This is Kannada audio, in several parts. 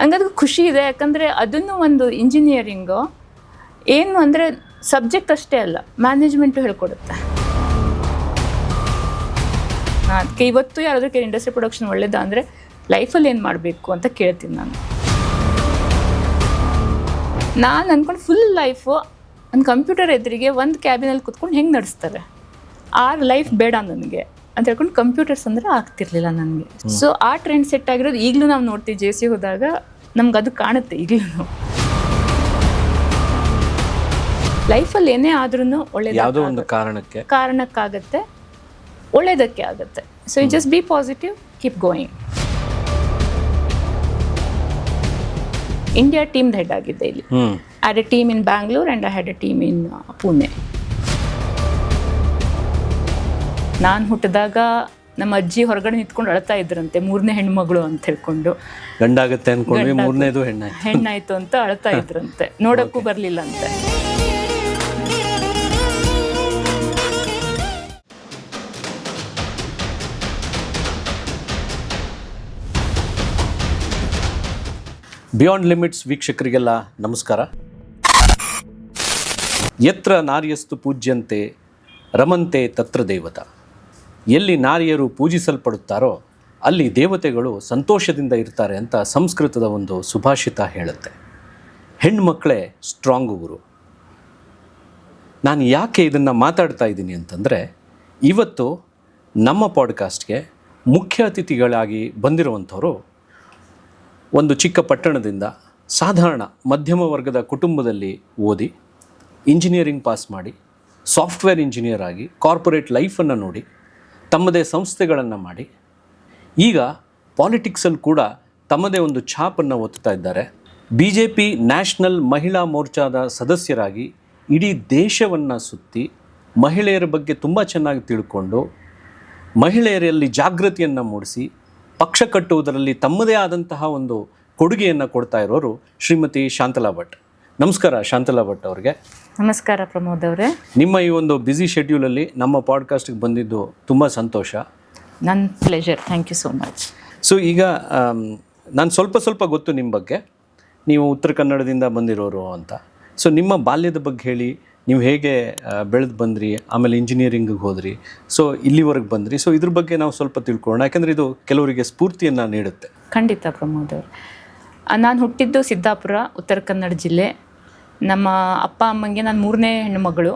ಹಂಗದು ಖುಷಿ ಇದೆ. ಯಾಕಂದರೆ ಅದನ್ನು ಒಂದು ಇಂಜಿನಿಯರಿಂಗು ಏನು ಅಂದರೆ ಸಬ್ಜೆಕ್ಟ್ ಅಷ್ಟೇ ಅಲ್ಲ, ಮ್ಯಾನೇಜ್ಮೆಂಟು ಹೇಳ್ಕೊಡುತ್ತೆ. ಅದಕ್ಕೆ ಇವತ್ತು ಯಾರಾದರೂ ಇಂಡಸ್ಟ್ರಿ ಪ್ರೊಡಕ್ಷನ್ ಒಳ್ಳೇದಾ ಅಂದರೆ ಲೈಫಲ್ಲಿ ಏನು ಮಾಡಬೇಕು ಅಂತ ಕೇಳ್ತೀನಿ ನಾನು ಅಂದ್ಕೊಂಡು ಫುಲ್ ಲೈಫು ಒಂದು ಕಂಪ್ಯೂಟರ್ ಎದುರಿಗೆ ಒಂದು ಕ್ಯಾಬಿನಲ್ಲಿ ಕೂತ್ಕೊಂಡು ಹೆಂಗೆ ನಡೆಸ್ತಾರೆ, ಆ ಲೈಫ್ ಬೇಡ ನನಗೆ ಅಂತ ಹೇಳ್ಕೊಂಡು ಕಂಪ್ಯೂಟರ್ಸ್ ಅಂದರೆ ಆಗ್ತಿರ್ಲಿಲ್ಲ ನನಗೆ. ಸೊ ಆ ಟ್ರೆಂಡ್ ಸೆಟ್ ಆಗಿರೋದು ಈಗಲೂ ನಾವು ನೋಡ್ತೀವಿ. JC ಹೋದಾಗ ನಮ್ಗೆ ಅದು ಕಾಣುತ್ತೆ ಈಗಲೂ. ಲೈಫಲ್ಲಿ ಏನೇ ಆದ್ರೂ ಯಾವುದೋ ಒಂದು ಕಾರಣಕ್ಕಾಗತ್ತೆ, ಒಳ್ಳೇದಕ್ಕೆ ಆಗುತ್ತೆ. So you just be positive, keep going. India ಟೀಮ್ದು ಹೆಡ್ ಆಗಿದ್ದೆ ಇಲ್ಲಿ. I had a team in Bangalore and I had a team in Pune. ನಾನು ಹುಟ್ಟಿದಾಗ ನಮ್ಮ ಅಜ್ಜಿ ಹೊರಗಡೆ ನಿಂತ್ಕೊಂಡು ಅಳ್ತಾ ಇದ್ರಂತೆ, 3ನೇ ಹೆಣ್ಮಗಳು ಅಂತ ಹೇಳ್ಕೊಂಡು. ಗಂಡಾಗುತ್ತೆ ಅನ್ಕೊಂಡ್ವಿ, 3ನೇದು ಹೆಣ್ಣಾಯ್ತು ಅಂತ ಅಳ್ತಾ ಇದ್ರಂತೆ. ನೋಡೋಕ್ಕೂ ಬರಲಿಲ್ಲ ಅಂತೆ. ಬಿಯಾಂಡ್ ಲಿಮಿಟ್ಸ್ ವೀಕ್ಷಕರಿಗೆಲ್ಲ ನಮಸ್ಕಾರ. ಯತ್ರ ನಾರ್ಯಸ್ತು ಪೂಜ್ಯಂತೆ ರಮಂತೆ ತತ್ರ ದೇವತಾ. ಎಲ್ಲಿ ನಾರಿಯರು ಪೂಜಿಸಲ್ಪಡುತ್ತಾರೋ ಅಲ್ಲಿ ದೇವತೆಗಳು ಸಂತೋಷದಿಂದ ಇರ್ತಾರೆ ಅಂತ ಸಂಸ್ಕೃತದ ಒಂದು ಸುಭಾಷಿತ ಹೇಳುತ್ತೆ. ಹೆಣ್ಮಕ್ಕಳೇ ಸ್ಟ್ರಾಂಗ್ ಗುರು. ನಾನು ಯಾಕೆ ಇದನ್ನು ಮಾತಾಡ್ತಾ ಇದ್ದೀನಿ ಅಂತಂದರೆ, ಇವತ್ತು ನಮ್ಮ ಪಾಡ್ಕಾಸ್ಟ್ಗೆ ಮುಖ್ಯ ಅತಿಥಿಗಳಾಗಿ ಬಂದಿರುವಂಥವರು ಒಂದು ಚಿಕ್ಕ ಪಟ್ಟಣದಿಂದ ಸಾಧಾರಣ ಮಧ್ಯಮ ವರ್ಗದ ಕುಟುಂಬದಲ್ಲಿ ಓದಿ, ಇಂಜಿನಿಯರಿಂಗ್ ಪಾಸ್ ಮಾಡಿ, ಸಾಫ್ಟ್ವೇರ್ ಇಂಜಿನಿಯರ್ ಆಗಿ ಕಾರ್ಪೊರೇಟ್ ಲೈಫನ್ನು ನೋಡಿ, ತಮ್ಮದೇ ಸಂಸ್ಥೆಗಳನ್ನು ಮಾಡಿ, ಈಗ ಪಾಲಿಟಿಕ್ಸಲ್ಲಿ ಕೂಡ ತಮ್ಮದೇ ಒಂದು ಛಾಪನ್ನು ಒತ್ತುತ್ತಾ ಇದ್ದಾರೆ. BJP ನ್ಯಾಷನಲ್ ಮಹಿಳಾ ಮೋರ್ಚಾದ ಸದಸ್ಯರಾಗಿ ಇಡೀ ದೇಶವನ್ನು ಸುತ್ತಿ ಮಹಿಳೆಯರ ಬಗ್ಗೆ ತುಂಬ ಚೆನ್ನಾಗಿ ತಿಳ್ಕೊಂಡು, ಮಹಿಳೆಯರಲ್ಲಿ ಜಾಗೃತಿಯನ್ನು ಮೂಡಿಸಿ, ಪಕ್ಷ ಕಟ್ಟುವುದರಲ್ಲಿ ತಮ್ಮದೇ ಆದಂತಹ ಒಂದು ಕೊಡುಗೆಯನ್ನು ಕೊಡ್ತಾ ಇರೋರು ಶ್ರೀಮತಿ ಶಾಂತಲಾ ಭಟ್. ನಮಸ್ಕಾರ ಶಾಂತಲಾ ಭಟ್ ಅವ್ರಿಗೆ. ನಮಸ್ಕಾರ ಪ್ರಮೋದ್ ಅವರೇ. ನಿಮ್ಮ ಈ ಒಂದು ಬ್ಯುಸಿ ಶೆಡ್ಯೂಲಲ್ಲಿ ನಮ್ಮ ಪಾಡ್ಕಾಸ್ಟ್ಗೆ ಬಂದಿದ್ದು ತುಂಬ ಸಂತೋಷ. ನನ್ನ pleasure, thank you so much. So ಈಗ ನಾನು ಸ್ವಲ್ಪ ಗೊತ್ತು ನಿಮ್ಮ ಬಗ್ಗೆ, ನೀವು ಉತ್ತರ ಕನ್ನಡದಿಂದ ಬಂದಿರೋರು ಅಂತ. ಸೊ ನಿಮ್ಮ ಬಾಲ್ಯದ ಬಗ್ಗೆ ಹೇಳಿ, ನೀವು ಹೇಗೆ ಬೆಳೆದು ಬಂದ್ರಿ, ಆಮೇಲೆ ಇಂಜಿನಿಯರಿಂಗಿಗೆ ಹೋದ್ರಿ, ಸೊ ಇಲ್ಲಿವರೆಗೆ ಬಂದ್ರಿ. ಸೊ ಇದ್ರ ಬಗ್ಗೆ ನಾವು ಸ್ವಲ್ಪ ತಿಳ್ಕೊಳ್ಳೋಣ, ಯಾಕಂದರೆ ಇದು ಕೆಲವರಿಗೆ ಸ್ಫೂರ್ತಿಯನ್ನು ನೀಡುತ್ತೆ. ಖಂಡಿತ ಪ್ರಮೋದ್ ಅವರು. ನಾನು ಹುಟ್ಟಿದ್ದು ಸಿದ್ದಾಪುರ, ಉತ್ತರ ಕನ್ನಡ ಜಿಲ್ಲೆ. ನಮ್ಮ ಅಪ್ಪ ಅಮ್ಮಂಗೆ ನಾನು 3ನೇ ಹೆಣ್ಣುಮಗಳು.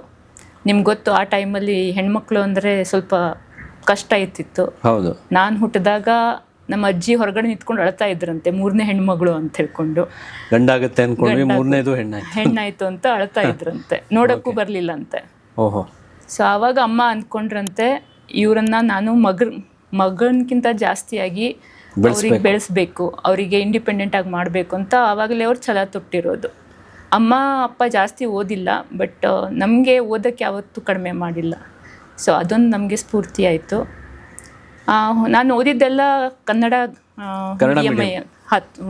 ನಿಮ್ಗೆ ಗೊತ್ತು, ಆ ಟೈಮಲ್ಲಿ ಹೆಣ್ಮಕ್ಳು ಅಂದರೆ ಸ್ವಲ್ಪ ಕಷ್ಟ ಇರ್ತಿತ್ತು. ಹೌದು. ನಾನು ಹುಟ್ಟಿದಾಗ ನಮ್ಮ ಅಜ್ಜಿ ಹೊರಗಡೆ ನಿಂತ್ಕೊಂಡು ಅಳ್ತಾ ಇದ್ರಂತೆ, 3ನೇ ಹೆಣ್ಮಗಳು ಅಂತ ಹೇಳ್ಕೊಂಡು. ಗಂಡಾಗುತ್ತೆ ಅನ್ಕೊಂಡ್ವಿ, 3ನೇದು ಹೆಣ್ಣಾಯ್ತು ಅಂತ ಅಳ್ತಾ ಇದ್ರಂತೆ. ನೋಡೋಕ್ಕೂ ಬರಲಿಲ್ಲ ಅಂತೆ. ಓಹೋ. ಸೊ ಆವಾಗ ಅಮ್ಮ ಅಂದ್ಕೊಂಡ್ರಂತೆ, ಇವರನ್ನ ನಾನು ಮಗನ್ಕಿಂತ ಜಾಸ್ತಿಯಾಗಿ ಅವ್ರಿಗೆ ಬೆಳೆಸ್ಬೇಕು, ಅವರಿಗೆ ಇಂಡಿಪೆಂಡೆಂಟ್ ಆಗಿ ಮಾಡಬೇಕು ಅಂತ ಆವಾಗಲೇ ಅವ್ರು ಛಲ ತೊಟ್ಟಿರೋದು. ಅಮ್ಮ ಅಪ್ಪ ಜಾಸ್ತಿ ಓದಿಲ್ಲ, ಬಟ್ ನಮಗೆ ಓದೋಕ್ಕೆ ಯಾವತ್ತೂ ಕಡಿಮೆ ಮಾಡಿಲ್ಲ. ಸೊ ಅದೊಂದು ನಮಗೆ ಸ್ಫೂರ್ತಿ ಆಯಿತು. ನಾನು ಓದಿದ್ದೆಲ್ಲ ಕನ್ನಡ ಮೀಡಿಯಮ್.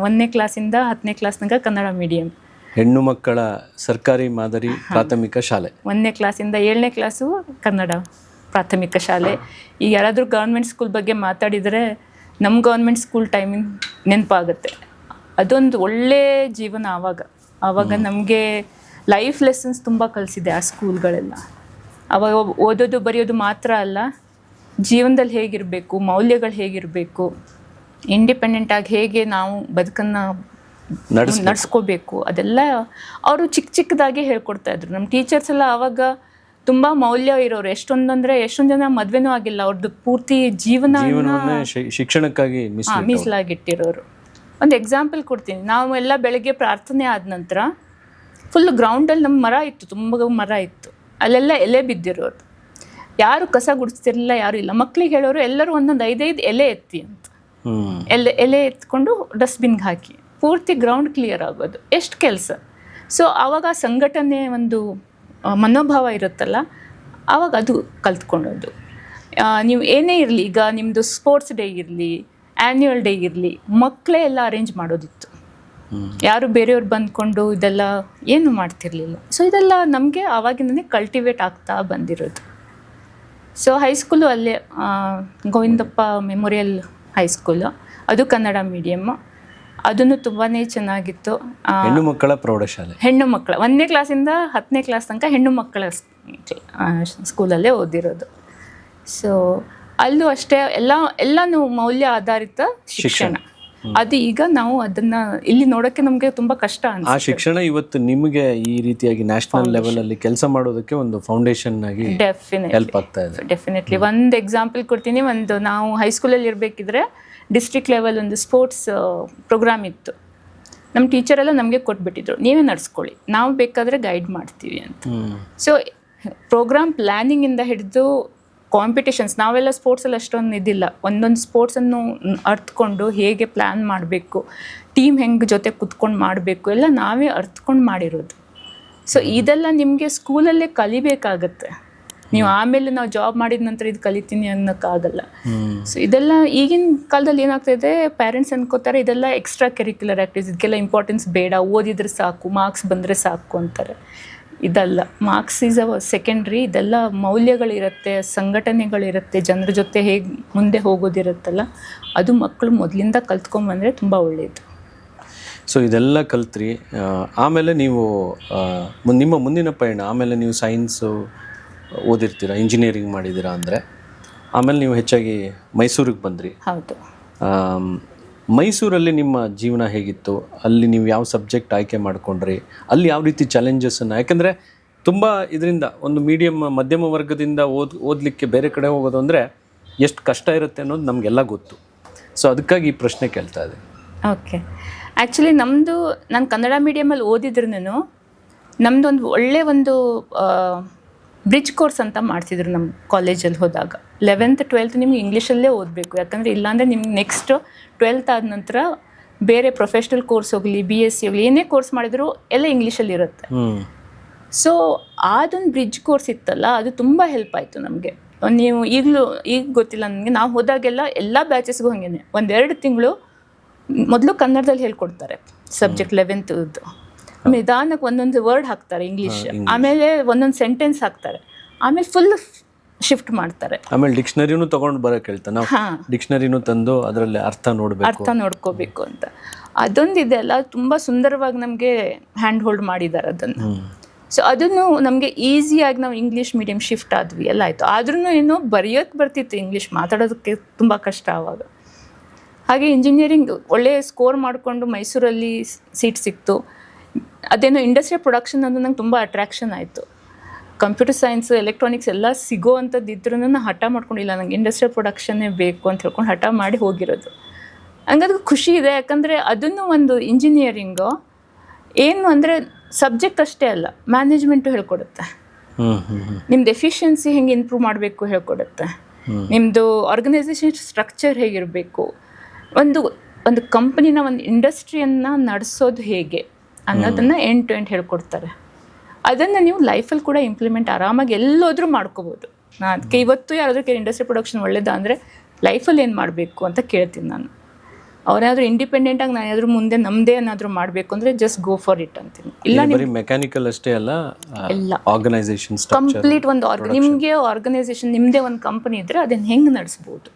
1ನೇ ಕ್ಲಾಸಿಂದ 10ನೇ ಕ್ಲಾಸ್ ತನಕ ಕನ್ನಡ ಮೀಡಿಯಮ್. ಹೆಣ್ಣು ಮಕ್ಕಳ ಸರ್ಕಾರಿ ಮಾದರಿ ಪ್ರಾಥಮಿಕ ಶಾಲೆ. 1ನೇ ಕ್ಲಾಸಿಂದ 7ನೇ ಕ್ಲಾಸು ಕನ್ನಡ ಪ್ರಾಥಮಿಕ ಶಾಲೆ. ಈಗ ಯಾರಾದರೂ ಗೌರ್ಮೆಂಟ್ ಸ್ಕೂಲ್ ಬಗ್ಗೆ ಮಾತಾಡಿದರೆ ನಮ್ಮ ಗೌರ್ಮೆಂಟ್ ಸ್ಕೂಲ್ ಟೈಮಿಂಗ್ ನೆನಪಾಗುತ್ತೆ. ಅದೊಂದು ಒಳ್ಳೆ ಜೀವನ. ಆವಾಗ ನಮಗೆ ಲೈಫ್ ಲೆಸನ್ಸ್ ತುಂಬ ಕಲಿಸಿದೆ ಆ ಸ್ಕೂಲ್ಗಳೆಲ್ಲ. ಆವಾಗ ಓದೋದು ಬರೆಯೋದು ಮಾತ್ರ ಅಲ್ಲ, ಜೀವನದಲ್ಲಿ ಹೇಗಿರಬೇಕು, ಮೌಲ್ಯಗಳು ಹೇಗಿರಬೇಕು, ಇಂಡಿಪೆಂಡೆಂಟಾಗಿ ಹೇಗೆ ನಾವು ಬದುಕನ್ನು ನಡೆಸ್ಕೋಬೇಕು, ಅದೆಲ್ಲ ಅವರು ಚಿಕ್ಕದಾಗಿ ಹೇಳ್ಕೊಡ್ತಾಯಿದ್ರು. ನಮ್ಮ ಟೀಚರ್ಸ್ ಎಲ್ಲ ಆವಾಗ ತುಂಬ ಮೌಲ್ಯ ಇರೋರು. ಎಷ್ಟೊಂದು ಜನ ಮದುವೆನೂ ಆಗಿಲ್ಲ, ಅವ್ರದ್ದು ಪೂರ್ತಿ ಜೀವನ ಶಿಕ್ಷಣಕ್ಕಾಗಿ ಮೀಸಲಾಗಿಟ್ಟಿರೋರು. ಒಂದು ಎಕ್ಸಾಂಪಲ್ ಕೊಡ್ತೀನಿ. ನಾವು ಎಲ್ಲ ಬೆಳಗ್ಗೆ ಪ್ರಾರ್ಥನೆ ಆದ ನಂತರ ಫುಲ್ ಗ್ರೌಂಡಲ್ಲಿ ನಮ್ಮ ಮರ ಇತ್ತು, ತುಂಬ ಮರ ಇತ್ತು. ಅಲ್ಲೆಲ್ಲ ಎಲೆ ಬಿದ್ದಿರೋರು. ಯಾರು ಕಸ ಗುಡಿಸ್ತಿರಲಿಲ್ಲ, ಯಾರು ಇಲ್ಲ. ಮಕ್ಳಿಗೆ ಹೇಳೋರು ಎಲ್ಲರೂ ಒಂದೊಂದು 5 ಎಲೆ ಎತ್ತಿ ಅಂತ. ಎಲೆ ಎತ್ಕೊಂಡು ಡಸ್ಟ್ಬಿನ್ಗೆ ಹಾಕಿ ಪೂರ್ತಿ ಗ್ರೌಂಡ್ ಕ್ಲಿಯರ್ ಆಗೋದು. ಎಷ್ಟು ಕೆಲಸ. ಸೊ ಆವಾಗ ಸಂಘಟನೆ ಒಂದು ಮನೋಭಾವ ಇರುತ್ತಲ್ಲ, ಆವಾಗ ಅದು ಕಲ್ತ್ಕೊಳ್ಳೋದು. ನೀವು ಏನೇ ಇರಲಿ, ಈಗ ನಿಮ್ಮದು ಸ್ಪೋರ್ಟ್ಸ್ ಡೇ ಇರಲಿ, ಆ್ಯನ್ಯುವಲ್ ಡೇ ಇರಲಿ, ಮಕ್ಕಳೇ ಎಲ್ಲ ಅರೇಂಜ್ ಮಾಡೋದಿತ್ತು. ಯಾರು ಬೇರೆಯವ್ರು ಬಂದ್ಕೊಂಡು ಇದೆಲ್ಲ ಏನು ಮಾಡ್ತಿರ್ಲಿಲ್ಲ. ಸೊ ಇದೆಲ್ಲ ನಮಗೆ ಆವಾಗಿಂದನೇ ಕಲ್ಟಿವೇಟ್ ಆಗ್ತಾ ಬಂದಿರೋದು. ಸೊ ಹೈಸ್ಕೂಲು ಅಲ್ಲೇ ಗೋವಿಂದಪ್ಪ ಮೆಮೋರಿಯಲ್ ಹೈಸ್ಕೂಲು, ಅದು ಕನ್ನಡ ಮೀಡಿಯಮ್ಮು. ಅದನ್ನು ತುಂಬಾ ಚೆನ್ನಾಗಿತ್ತು. ಹೆಣ್ಣು ಮಕ್ಕಳ ಪ್ರೌಢಶಾಲೆ, ಹೆಣ್ಣು ಮಕ್ಕಳ 1ನೇ ಕ್ಲಾಸಿಂದ 10ನೇ ಕ್ಲಾಸ್ ತನಕ ಹೆಣ್ಣು ಮಕ್ಕಳ ಸ್ಕೂಲಲ್ಲೇ ಓದಿರೋದು. ಸೊ ಅಲ್ಲೂ ಅಷ್ಟೇ ಎಲ್ಲನೂ ಮೌಲ್ಯ ಆಧಾರಿತ ಶಿಕ್ಷಣ. ಅದು ಈಗ ನಾವು ಅದನ್ನ ಇಲ್ಲಿ ನೋಡೋಕ್ಕೆ ನಮಗೆ ತುಂಬಾ ಕಷ್ಟ ಅನ್ಸುತ್ತೆ. ಆ ಶಿಕ್ಷಣ ಇವತ್ತು ನಿಮಗೆ ಈ ರೀತಿಯಾಗಿ ನ್ಯಾಷನಲ್ ಲೆವೆಲ್ ಅಲ್ಲಿ ಕೆಲಸ ಮಾಡೋದಕ್ಕೆ ಒಂದು ಫೌಂಡೇಶನ್ ಆಗಿ ಹೆಲ್ಪ್ ಆಗ್ತಾ ಇದೆ. ಡೆಫಿನೆಟ್ಲಿ. ಒಂದು ಎಕ್ಸಾಂಪಲ್ ಕೊಡ್ತೀನಿ. ನಾವು ಹೈಸ್ಕೂಲಲ್ಲಿ ಇರಬೇಕಿದ್ರೆ ಡಿಸ್ಟ್ರಿಕ್ಟ್ ಲೆವೆಲ್ ಒಂದು ಸ್ಪೋರ್ಟ್ಸ್ ಪ್ರೋಗ್ರಾಮ್ ಇತ್ತು. ನಮ್ಮ ಟೀಚರ್ ಎಲ್ಲ ನಮಗೆ ಕೊಟ್ಬಿಟ್ಟಿದ್ರು, ನೀವೇ ನಡೆಸ್ಕೊಳ್ಳಿ, ನಾವು ಬೇಕಾದರೆ ಗೈಡ್ ಮಾಡ್ತೀವಿ ಅಂತ. ಸೊ ಪ್ರೋಗ್ರಾಮ್ ಪ್ಲ್ಯಾನಿಂಗಿಂದ ಹಿಡಿದು ಕಾಂಪಿಟೇಷನ್ಸ್, ನಾವೆಲ್ಲ ಸ್ಪೋರ್ಟ್ಸಲ್ಲಿ ಅಷ್ಟೊಂದು ಇದಿಲ್ಲ. ಒಂದೊಂದು ಸ್ಪೋರ್ಟ್ಸನ್ನು ಅರ್ಥಕೊಂಡು ಹೇಗೆ ಪ್ಲ್ಯಾನ್ ಮಾಡಬೇಕು, ಟೀಮ್ ಹೆಂಗೆ ಜೊತೆ ಕುತ್ಕೊಂಡು ಮಾಡಬೇಕು ಎಲ್ಲ ನಾವೇ ಅರ್ಥಕೊಂಡು ಮಾಡಿರೋದು. ಸೊ ಇದೆಲ್ಲ ನಿಮಗೆ ಸ್ಕೂಲಲ್ಲೇ ಕಲಿಬೇಕಾಗತ್ತೆ. ನೀವು ಆಮೇಲೆ ನಾವು ಜಾಬ್ ಮಾಡಿದ ನಂತರ ಇದು ಕಲಿತೀನಿ ಅನ್ನೋಕ್ಕಾಗಲ್ಲ. ಸೊ ಇದೆಲ್ಲ ಈಗಿನ ಕಾಲದಲ್ಲಿ ಏನಾಗ್ತಾಯಿದೆ, ಪೇರೆಂಟ್ಸ್ ಅನ್ಕೋತಾರೆ ಇದೆಲ್ಲ ಎಕ್ಸ್ಟ್ರಾ ಕರಿಕ್ಯುಲರ್ ಆ್ಯಕ್ಟಿವಿಟೀಸ್, ಇದಕ್ಕೆಲ್ಲ ಇಂಪಾರ್ಟೆನ್ಸ್ ಬೇಡ, ಓದಿದ್ರೆ ಸಾಕು, ಮಾರ್ಕ್ಸ್ ಬಂದರೆ ಸಾಕು ಅಂತಾರೆ. ಇದಲ್ಲ, ಮಾರ್ಕ್ಸ್ ಈಸ್ ಅ ಸೆಕೆಂಡ್ರಿ. ಇದೆಲ್ಲ ಮೌಲ್ಯಗಳಿರುತ್ತೆ, ಸಂಘಟನೆಗಳಿರುತ್ತೆ, ಜನರ ಜೊತೆ ಹೇಗೆ ಮುಂದೆ ಹೋಗೋದಿರುತ್ತಲ್ಲ, ಅದು ಮಕ್ಕಳು ಮೊದಲಿಂದ ಕಲ್ತ್ಕೊಂಡ್ಬಂದರೆ ತುಂಬ ಒಳ್ಳೆಯದು. ಸೊ ಇದೆಲ್ಲ ಕಲ್ತ್ರಿ, ಆಮೇಲೆ ನೀವು ನಿಮ್ಮ ಮುಂದಿನ ಪಯಣ, ಆಮೇಲೆ ನೀವು ಸೈನ್ಸು ಓದಿರ್ತೀರ, ಇಂಜಿನಿಯರಿಂಗ್ ಮಾಡಿದ್ದೀರಾ ಅಂದರೆ, ಆಮೇಲೆ ನೀವು ಹೆಚ್ಚಾಗಿ ಮೈಸೂರಿಗೆ ಬಂದ್ರಿ. ಹೌದು. ಮೈಸೂರಲ್ಲಿ ನಿಮ್ಮ ಜೀವನ ಹೇಗಿತ್ತು? ಅಲ್ಲಿ ನೀವು ಯಾವ ಸಬ್ಜೆಕ್ಟ್ ಆಯ್ಕೆ ಮಾಡ್ಕೊಂಡ್ರಿ? ಅಲ್ಲಿ ಯಾವ ರೀತಿ ಚಾಲೆಂಜಸ್ಸನ್ನು, ಯಾಕೆಂದರೆ ತುಂಬ ಇದರಿಂದ ಒಂದು ಮಧ್ಯಮ ವರ್ಗದಿಂದ ಓದಲಿಕ್ಕೆ ಬೇರೆ ಕಡೆ ಹೋಗೋದು ಅಂದರೆ ಎಷ್ಟು ಕಷ್ಟ ಇರುತ್ತೆ ಅನ್ನೋದು ನಮಗೆಲ್ಲ ಗೊತ್ತು. ಸೊ ಅದಕ್ಕಾಗಿ ಈ ಪ್ರಶ್ನೆ ಕೇಳ್ತಾ ಇದೆ. ಓಕೆ. ಆ್ಯಕ್ಚುಲಿ ನಾನು ಕನ್ನಡ ಮೀಡಿಯಮಲ್ಲಿ ಓದಿದ್ರೂ ನಮ್ಮದು ಒಂದು ಒಳ್ಳೆಯ ಒಂದು ಬ್ರಿಡ್ಜ್ ಕೋರ್ಸ್ ಅಂತ ಮಾಡ್ತಿದ್ರು ನಮ್ಮ ಕಾಲೇಜಲ್ಲಿ ಹೋದಾಗ. 11th 12th ನಿಮ್ಗೆ ಇಂಗ್ಲೀಷಲ್ಲೇ ಓದಬೇಕು, ಯಾಕಂದರೆ ಇಲ್ಲಾಂದರೆ ನಿಮ್ಗೆ ನೆಕ್ಸ್ಟ್ 12th ಆದ ನಂತರ ಬೇರೆ ಪ್ರೊಫೆಷ್ನಲ್ ಕೋರ್ಸ್ ಹೋಗಲಿ, BSc ಹೋಗಲಿ, ಏನೇ ಕೋರ್ಸ್ ಮಾಡಿದರೂ ಎಲ್ಲ ಇಂಗ್ಲೀಷಲ್ಲಿ ಇರುತ್ತೆ. ಸೊ ಅದೊಂದು ಬ್ರಿಡ್ಜ್ ಕೋರ್ಸ್ ಇತ್ತಲ್ಲ, ಅದು ತುಂಬ ಹೆಲ್ಪ್ ಆಯಿತು ನಮಗೆ. ನೀವು ಈಗ ಗೊತ್ತಿಲ್ಲ ನನಗೆ, ನಾವು ಹೋದಾಗೆಲ್ಲ ಎಲ್ಲ ಬ್ಯಾಚಸ್ಗೂ ಹಾಗೇನೆ 1-2 ತಿಂಗಳು ಮೊದಲು ಕನ್ನಡದಲ್ಲಿ ಹೇಳ್ಕೊಡ್ತಾರೆ ಸಬ್ಜೆಕ್ಟ್ 11th. ನಿಧಾನಕ್ಕೆ ಒಂದೊಂದು ವರ್ಡ್ ಹಾಕ್ತಾರೆ ಇಂಗ್ಲೀಷ್, ಆಮೇಲೆ ಒಂದೊಂದು ಸೆಂಟೆನ್ಸ್ ಹಾಕ್ತಾರೆ, ಆಮೇಲೆ ಫುಲ್ ಶಿಫ್ಟ್ ಮಾಡ್ತಾರೆ. ಆಮೇಲೆ ಡಿಕ್ಷನರಿನೂ ತೊಗೊಂಡು ಬರೋಕೆ ಹೇಳ್ತಾರೆ, ನಾವು ಡಿಕ್ಷನರಿನೂ ತಂದು ಅದರಲ್ಲಿ ಅರ್ಥ ನೋಡ್ಕೋಬೇಕು ಅಂತ. ಅದೊಂದಿದೆ ಅಲ್ಲ, ತುಂಬ ಸುಂದರವಾಗಿ ನಮಗೆ ಹ್ಯಾಂಡ್ ಹೋಲ್ಡ್ ಮಾಡಿದ್ದಾರೆ ಅದನ್ನು. ಸೊ ಅದನ್ನು ನಮಗೆ ಈಸಿಯಾಗಿ ನಾವು ಇಂಗ್ಲೀಷ್ ಮೀಡಿಯಮ್ ಶಿಫ್ಟ್ ಆದ್ವಿ, ಎಲ್ಲ ಆಯಿತು. ಆದ್ರೂ ಏನೋ ಬರೆಯೋಕ್ಕೆ ಬರ್ತಿತ್ತು, ಇಂಗ್ಲೀಷ್ ಮಾತಾಡೋದಕ್ಕೆ ತುಂಬ ಕಷ್ಟ ಆವಾಗ. ಹಾಗೆ ಇಂಜಿನಿಯರಿಂಗ್ ಒಳ್ಳೆಯ ಸ್ಕೋರ್ ಮಾಡಿಕೊಂಡು ಮೈಸೂರಲ್ಲಿ ಸೀಟ್ ಸಿಕ್ತು. ಅದೇನೋ ಇಂಡಸ್ಟ್ರಿಯಲ್ ಪ್ರೊಡಕ್ಷನ್ ಅದು ನಂಗೆ ತುಂಬ ಅಟ್ರಾಕ್ಷನ್ ಆಯಿತು. ಕಂಪ್ಯೂಟರ್ ಸೈನ್ಸ್, ಎಲೆಕ್ಟ್ರಾನಿಕ್ಸ್ ಎಲ್ಲ ಸಿಗೋ ಅಂಥದ್ದು ಇದ್ರೂ ನಾನು ಹಠ ಮಾಡ್ಕೊಂಡಿಲ್ಲ, ನಂಗೆ ಇಂಡಸ್ಟ್ರಿಯಲ್ ಪ್ರೊಡಕ್ಷನ್ನೇ ಬೇಕು ಅಂತ ಹೇಳ್ಕೊಂಡು ಹಠ ಮಾಡಿ ಹೋಗಿರೋದು. ಹಂಗದು ಖುಷಿ ಇದೆ, ಯಾಕಂದರೆ ಅದನ್ನು ಒಂದು ಇಂಜಿನಿಯರಿಂಗು ಏನು ಅಂದರೆ ಸಬ್ಜೆಕ್ಟ್ ಅಷ್ಟೇ ಅಲ್ಲ, ಮ್ಯಾನೇಜ್ಮೆಂಟು ಹೇಳ್ಕೊಡುತ್ತೆ. ನಿಮ್ದು ಎಫಿಷಿಯನ್ಸಿ ಹೆಂಗೆ ಇಂಪ್ರೂವ್ ಮಾಡಬೇಕು ಹೇಳ್ಕೊಡುತ್ತೆ. ನಿಮ್ಮದು ಆರ್ಗನೈಸೇಷನ್ ಸ್ಟ್ರಕ್ಚರ್ ಹೇಗಿರಬೇಕು, ಒಂದು ಕಂಪ್ನಿನ, ಒಂದು ಇಂಡಸ್ಟ್ರಿಯನ್ನು ನಡೆಸೋದು ಹೇಗೆ ಅನ್ನೋದನ್ನು ಎಂಡ್ ಟು ಎಂಡ್ ಹೇಳ್ಕೊಡ್ತಾರೆ. ಅದನ್ನು ನೀವು ಲೈಫಲ್ಲಿ ಕೂಡ ಇಂಪ್ಲಿಮೆಂಟ್ ಆರಾಮಾಗಿ ಎಲ್ಲೋದ್ರೂ ಮಾಡ್ಕೋಬೋದು. ನಾನು ಅದಕ್ಕೆ ಇವತ್ತು ಯಾರಾದರೂ ಇಂಡಸ್ಟ್ರಿ ಪ್ರೊಡಕ್ಷನ್ ಒಳ್ಳೇದಾ ಅಂದರೆ ಲೈಫಲ್ಲಿ ಏನು ಮಾಡಬೇಕು ಅಂತ ಕೇಳ್ತೀನಿ ನಾನು. ಅವರಾದರೂ ಇಂಡಿಪೆಂಡೆಂಟಾಗಿ ನಾನು ಏನಾದರೂ ಮುಂದೆ ನಮ್ಮದೇ ಏನಾದರೂ ಮಾಡಬೇಕು ಅಂದರೆ ಜಸ್ಟ್ ಗೋ ಫಾರ್ ಇಟ್ ಅಂತೀನಿ. ಇಲ್ಲ ಮೆಕ್ಯಾನಿಕಲ್ ಅಷ್ಟೇ ಅಲ್ಲ, ಎಲ್ಲ ಆರ್ಗನೈಸೇಷನ್ ಕಂಪ್ಲೀಟ್ ಒಂದು ನಿಮಗೆ ಆರ್ಗನೈಸೇಷನ್ ನಿಮ್ಮದೇ ಒಂದು ಕಂಪನಿ ಇದ್ದರೆ ಅದನ್ನು ಹೆಂಗೆ ನಡೆಸ್ಬೋದು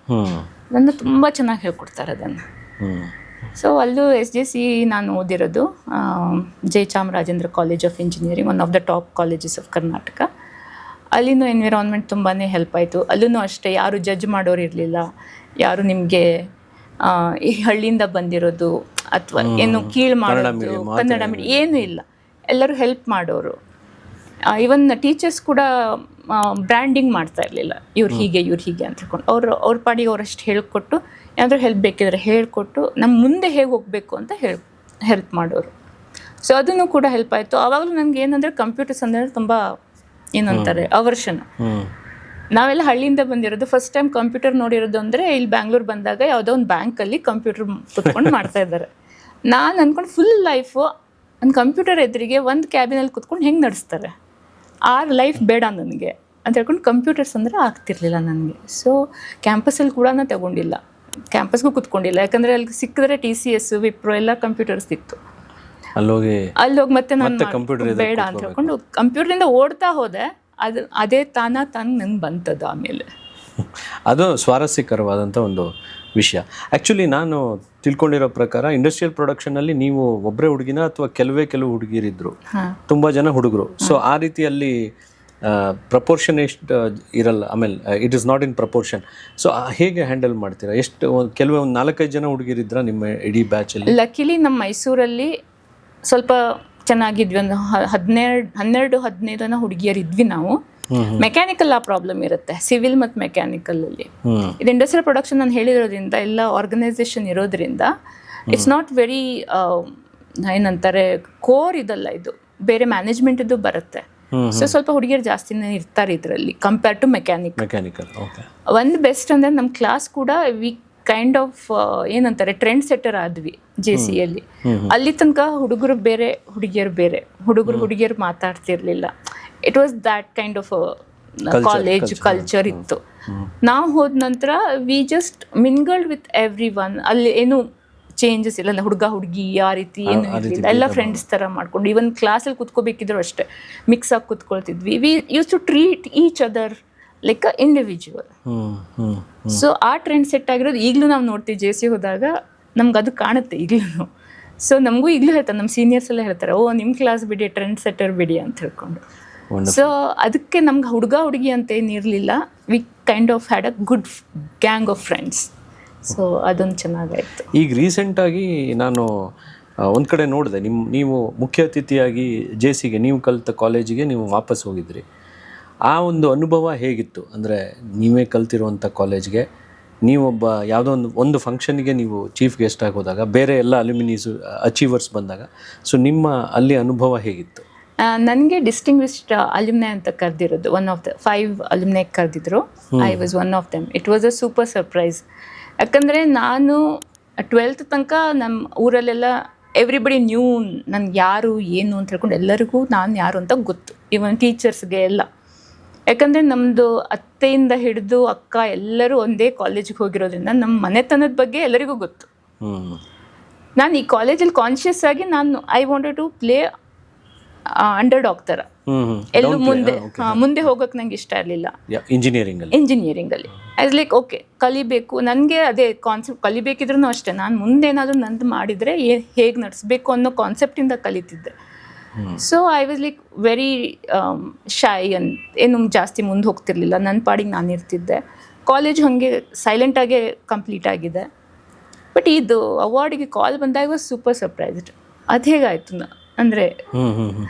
ಅದನ್ನು ತುಂಬ ಚೆನ್ನಾಗಿ ಹೇಳ್ಕೊಡ್ತಾರೆ ಅದನ್ನು. ಸೊ ಅಲ್ಲೂ SJC ನಾನು ಓದಿರೋದು Jayachamarajendra college of engineering, one of the top colleges of Karnataka. ಅಲ್ಲಿನೂ ಎನ್ವಿರಾನ್ಮೆಂಟ್ ತುಂಬಾ ಹೆಲ್ಪ್ ಆಯಿತು. ಅಲ್ಲೂ ಅಷ್ಟೇ ಯಾರು ಜಡ್ಜ್ ಮಾಡೋರು ಇರಲಿಲ್ಲ, ಯಾರು ನಿಮಗೆ ಈ ಹಳ್ಳಿಯಿಂದ ಬಂದಿರೋದು ಅಥವಾ ಏನು ಕೀಳು ಮಾಡೋದು, ಕನ್ನಡ ಮೀಡಿಯಂ ಏನೂ ಇಲ್ಲ, ಎಲ್ಲರೂ ಹೆಲ್ಪ್ ಮಾಡೋರು. ಇವನ್ ಟೀಚರ್ಸ್ ಕೂಡ ಬ್ರ್ಯಾಂಡಿಂಗ್ ಮಾಡ್ತಾ ಇರಲಿಲ್ಲ, ಇವ್ರು ಹೀಗೆ ಅಂತ ಹೇಳ್ಕೊಂಡು ಅವ್ರ ಪಾಡಿಗೆ ಅವರಷ್ಟು ಹೇಳ್ಕೊಟ್ಟು, ಏನಾದರೂ ಹೆಲ್ಪ್ ಬೇಕಿದ್ರೆ ಹೇಳ್ಕೊಟ್ಟು ನಮ್ಮ ಮುಂದೆ ಹೇಗೆ ಹೋಗಬೇಕು ಅಂತ ಹೆಲ್ಪ್ ಮಾಡೋರು. ಸೊ ಅದನ್ನು ಕೂಡ ಹೆಲ್ಪ್ ಆಯಿತು. ಆವಾಗಲೂ ನನಗೆ ಏನಂದರೆ ಕಂಪ್ಯೂಟರ್ಸ್ ಅಂದರೆ ತುಂಬ ಏನಂತಾರೆ ಅವರ್ಷನ್. ನಾವೆಲ್ಲ ಹಳ್ಳಿಯಿಂದ ಬಂದಿರೋದು, ಫಸ್ಟ್ ಟೈಮ್ ಕಂಪ್ಯೂಟರ್ ನೋಡಿರೋದು ಅಂದರೆ ಇಲ್ಲಿ ಬ್ಯಾಂಗ್ಳೂರ್ ಬಂದಾಗ ಯಾವುದೋ ಒಂದು ಬ್ಯಾಂಕಲ್ಲಿ ಕಂಪ್ಯೂಟರ್ ಕುತ್ಕೊಂಡು ಮಾಡ್ತಾ ಇದ್ದಾರೆ. ನಾನು ಅಂದ್ಕೊಂಡು ಫುಲ್ ಲೈಫು ಒಂದು ಕಂಪ್ಯೂಟರ್ ಎದುರಿಗೆ ಒಂದು ಕ್ಯಾಬಿನಲ್ಲಿ ಕುತ್ಕೊಂಡು ಹೆಂಗೆ ನಡೆಸ್ತಾರೆ, ಆ ಲೈಫ್ ಬೇಡ ನನಗೆ ಅಂತ ಹೇಳ್ಕೊಂಡು ಕಂಪ್ಯೂಟರ್ಸ್ ಅಂದರೆ ಆಗ್ತಿರ್ಲಿಲ್ಲ ನನಗೆ. ಸೊ ಕ್ಯಾಂಪಸಲ್ಲಿ ಕೂಡ ನಾನು ತಗೊಂಡಿಲ್ಲ, ಕ್ಯಾಂಪಸ್ಗೂ ಕುತ್ಕೊಂಡಿಲ್ಲ, ಯಾಕಂದರೆ ಅಲ್ಲಿ ಸಿಕ್ಕಿದ್ರೆ TCS, ವಿಪ್ರೋ ಎಲ್ಲ ಕಂಪ್ಯೂಟರ್ಸ್ ಇತ್ತು. ಅಲ್ಲೋಗಿ ಮತ್ತೆ ನಾನು ಬೇಡ ಅಂತ ಹೇಳ್ಕೊಂಡು ಕಂಪ್ಯೂಟರಿಂದ ಓಡ್ತಾ ಹೋದೆ. ಅದೇ ತಾನು ನಂಗೆ ಬಂತದ್ದು ಆಮೇಲೆ. ಅದು ಸ್ವಾರಸ್ಯಕರವಾದಂಥ ಒಂದು ವಿಷಯ. ಆ್ಯಕ್ಚುಲಿ ನಾನು ತಿಳ್ಕೊಂಡಿರೋ ಪ್ರಕಾರ ಇಂಡಸ್ಟ್ರಿಯಲ್ ಪ್ರೊಡಕ್ಷನಲ್ಲಿ ನೀವು ಒಬ್ಬರೇ ಹುಡುಗಿನ ಅಥವಾ ಕೆಲವು ಹುಡುಗಿರಿದ್ರು, ಹಾಂ ತುಂಬ ಜನ ಹುಡುಗರು. ಸೊ ಆ ರೀತಿಯಲ್ಲಿ ಪ್ರಪೋರ್ಷನ್ ಎಷ್ಟು ಇರಲ್ಲ, ಆಮೇಲೆ it is not in proportion. So ಹೇಗೆ ಹ್ಯಾಂಡಲ್ ಮಾಡ್ತೀರಾ? ಎಷ್ಟು ಒಂದು 4-5 ಜನ ಹುಡುಗಿರಿದ್ರ ನಿಮ್ಮ ಇಡೀ ಬ್ಯಾಚಲ್ಲಿ? ಲಕಿಲಿ ನಮ್ಮ ಮೈಸೂರಲ್ಲಿ ಸ್ವಲ್ಪ ಚೆನ್ನಾಗಿದ್ವಿ, ಒಂದು 12-15 ಜನ ಹುಡುಗಿಯರಿದ್ವಿ ನಾವು. ಮೆಕ್ಯಾನಿಕಲ್ ಆ ಪ್ರಾಬ್ಲಮ್ ಇರುತ್ತೆ, ಸಿವಿಲ್ ಮತ್ತು ಮೆಕ್ಯಾನಿಕಲಲ್ಲಿ. ಇದು ಇಂಡಸ್ಟ್ರಿಯಲ್ ಪ್ರೊಡಕ್ಷನ್ ನಾನು ಹೇಳಿರೋದ್ರಿಂದ ಎಲ್ಲ ಆರ್ಗನೈಸೇಷನ್ ಇರೋದ್ರಿಂದ ಇಟ್ಸ್ ನಾಟ್ ವೆರಿ ಏನಂತಾರೆ ಕೋರ್ ಇದಲ್ಲ, ಇದು ಬೇರೆ ಮ್ಯಾನೇಜ್ಮೆಂಟ್ ಇದು ಬರುತ್ತೆ. ಸೊ ಸ್ವಲ್ಪ ಹುಡುಗಿಯರು ಜಾಸ್ತಿನೇ ಇರ್ತಾರೆ ಇದರಲ್ಲಿ ಕಂಪೇರ್ ಟು ಮೆಕ್ಯಾನಿಕಲ್. ಒಂದು ಬೆಸ್ಟ್ ಅಂದರೆ ನಮ್ಮ ಕ್ಲಾಸ್ ಕೂಡ ವಿ ಕೈಂಡ್ ಆಫ್ ಏನಂತಾರೆ ಟ್ರೆಂಡ್ ಸೆಟ್ಟರ್ ಆದ್ವಿ JCಯಲ್ಲಿ. ಅಲ್ಲಿ ತನಕ ಹುಡುಗರು ಬೇರೆ ಹುಡುಗಿಯರು ಬೇರೆ, ಹುಡುಗಿಯರು ಮಾತಾಡ್ತಿರ್ಲಿಲ್ಲ. It was that kind of college culture ಇತ್ತು. ನಾವು ಹೋದ ನಂತರ we just mingled with everyone. ಅಲ್ಲಿ ಏನು ಚೇಂಜಸ್ ಇಲ್ಲ, ಹುಡುಗ ಹುಡುಗಿ ಆ ರೀತಿ ಏನು ಇರಲಿಲ್ಲ, ಎಲ್ಲ ಫ್ರೆಂಡ್ಸ್ ಥರ ಮಾಡ್ಕೊಂಡು. ಈವನ್ ಕ್ಲಾಸಲ್ಲಿ ಕುತ್ಕೋಬೇಕಿದ್ರು ಅಷ್ಟೇ ಮಿಕ್ಸ್ ಆಗಿ ಕುತ್ಕೊಳ್ತಿದ್ವಿ. We use to treat each other like a individual. So ಆ ಟ್ರೆಂಡ್ ಸೆಟ್ ಆಗಿರೋದು ಈಗಲೂ ನಾವು ನೋಡ್ತೀವಿ. JC ಹೋದಾಗ ನಮ್ಗೆ ಅದು ಕಾಣುತ್ತೆ ಈಗಲೂ. ಸೊ ನಮಗೂ ಈಗಲೂ ಹೇಳ್ತಾರೆ, ನಮ್ಮ ಸೀನಿಯರ್ಸ್ ಎಲ್ಲ ಹೇಳ್ತಾರೆ, ಓ ನಿಮ್ಮ ಕ್ಲಾಸ್ ಬಿಡಿ, ಟ್ರೆಂಡ್ ಸೆಟ್ಟರ್ ಬಿಡಿ ಅಂತ ಹೇಳ್ಕೊಂಡು. ಸೊ ಅದಕ್ಕೆ ನಮ್ಗೆ ಹುಡುಗ ಹುಡುಗಿ ಅಂತ ಏನಿರಲಿಲ್ಲ, we kind of had a good gang of friends. So ಅದೊಂದು ಚೆನ್ನಾಗಾಯಿತು. ಈಗ ರೀಸೆಂಟಾಗಿ ನಾನು ಒಂದು ಕಡೆ ನೋಡಿದೆ, ನೀವು ಮುಖ್ಯ ಅತಿಥಿಯಾಗಿ JCಗೆ ನೀವು ಕಲಿತ ಕಾಲೇಜಿಗೆ ನೀವು ವಾಪಸ್ ಹೋಗಿದ್ರಿ. ಆ ಒಂದು ಅನುಭವ ಹೇಗಿತ್ತು? ಅಂದರೆ ನೀವೇ ಕಲ್ತಿರುವಂಥ ಕಾಲೇಜ್ಗೆ ನೀವೊಬ್ಬ ಯಾವುದೋ ಒಂದು ಫಂಕ್ಷನ್ಗೆ ನೀವು ಚೀಫ್ ಗೆಸ್ಟ್ ಆಗಿ ಹೋದಾಗ, ಬೇರೆ ಎಲ್ಲ ಅಲ್ಯುಮಿನೀಸು ಅಚೀವರ್ಸ್ ಬಂದಾಗ, ಸೊ ನಿಮ್ಮ ಅಲ್ಲಿ ಅನುಭವ ಹೇಗಿತ್ತು? ನನಗೆ ಡಿಸ್ಟಿಂಗ್ವಿಶ್ಡ್ ಅಲ್ಯುಮ್ನೈ ಅಂತ ಕರೆದಿರೋದು, 1 of the 5 ಅಲ್ಯುಮ್ನೈ ಕರೆದಿದ್ರು. I was one of them. It was a super surprise. ಯಾಕಂದರೆ ನಾನು 12th ತನಕ ನಮ್ಮ ಊರಲ್ಲೆಲ್ಲ ಎವ್ರಿಬಡಿ ನ್ಯೂ ನನಗೆ ಯಾರು ಏನು ಅಂತ ಹೇಳ್ಕೊಂಡು ಎಲ್ಲರಿಗೂ ನಾನು ಯಾರು ಅಂತ ಗೊತ್ತು, ಈವನ್ ಟೀಚರ್ಸ್ಗೆ ಎಲ್ಲ. ಯಾಕಂದರೆ ನಮ್ಮದು ಅತ್ತೆಯಿಂದ ಹಿಡಿದು ಅಕ್ಕ ಎಲ್ಲರೂ ಒಂದೇ ಕಾಲೇಜಿಗೆ ಹೋಗಿರೋದ್ರಿಂದ ನಮ್ಮ ಮನೆತನದ ಬಗ್ಗೆ ಎಲ್ಲರಿಗೂ ಗೊತ್ತು. ನಾನು ಈ ಕಾಲೇಜಲ್ಲಿ ಕಾನ್ಷಿಯಸ್ ಆಗಿ I wanted to play underdog ಥರ. ಎಲ್ಲೂ ಮುಂದೆ ಹೋಗೋಕೆ ನಂಗೆ ಇಷ್ಟ ಇರಲಿಲ್ಲ ಇಂಜಿನಿಯರಿಂಗಲ್ಲಿ. ಆಸ್ ಲೈಕ್ ಓಕೆ ಕಲಿಬೇಕು, ನನಗೆ ಅದೇ ಕಾನ್ಸೆಪ್ಟ್, ಕಲಿಬೇಕಿದ್ರೂ ಅಷ್ಟೇ ನಾನು ಮುಂದೇನಾದರೂ ನಂದು ಮಾಡಿದರೆ ಹೇಗೆ ನಡೆಸಬೇಕು ಅನ್ನೋ ಕಾನ್ಸೆಪ್ಟಿಂದ ಕಲಿತಿದ್ದೆ. So I was like very shy ಅಂತ, ಏನು ಜಾಸ್ತಿ ಮುಂದೆ ಹೋಗ್ತಿರ್ಲಿಲ್ಲ, ನನ್ನ ಪಾಡಿಗೆ ನಾನು ಇರ್ತಿದ್ದೆ. ಕಾಲೇಜ್ ಹಾಗೆ ಸೈಲೆಂಟಾಗೇ ಕಂಪ್ಲೀಟ್ ಆಗಿದೆ. ಬಟ್ ಇದು ಅವಾರ್ಡಿಗೆ ಕಾಲ್ ಬಂದಾಗ ವಾಸ್ ಸೂಪರ್ ಸರ್ಪ್ರೈಸ್ಡ್. ಅದು ಹೇಗಾಯಿತು ಅಂದರೆ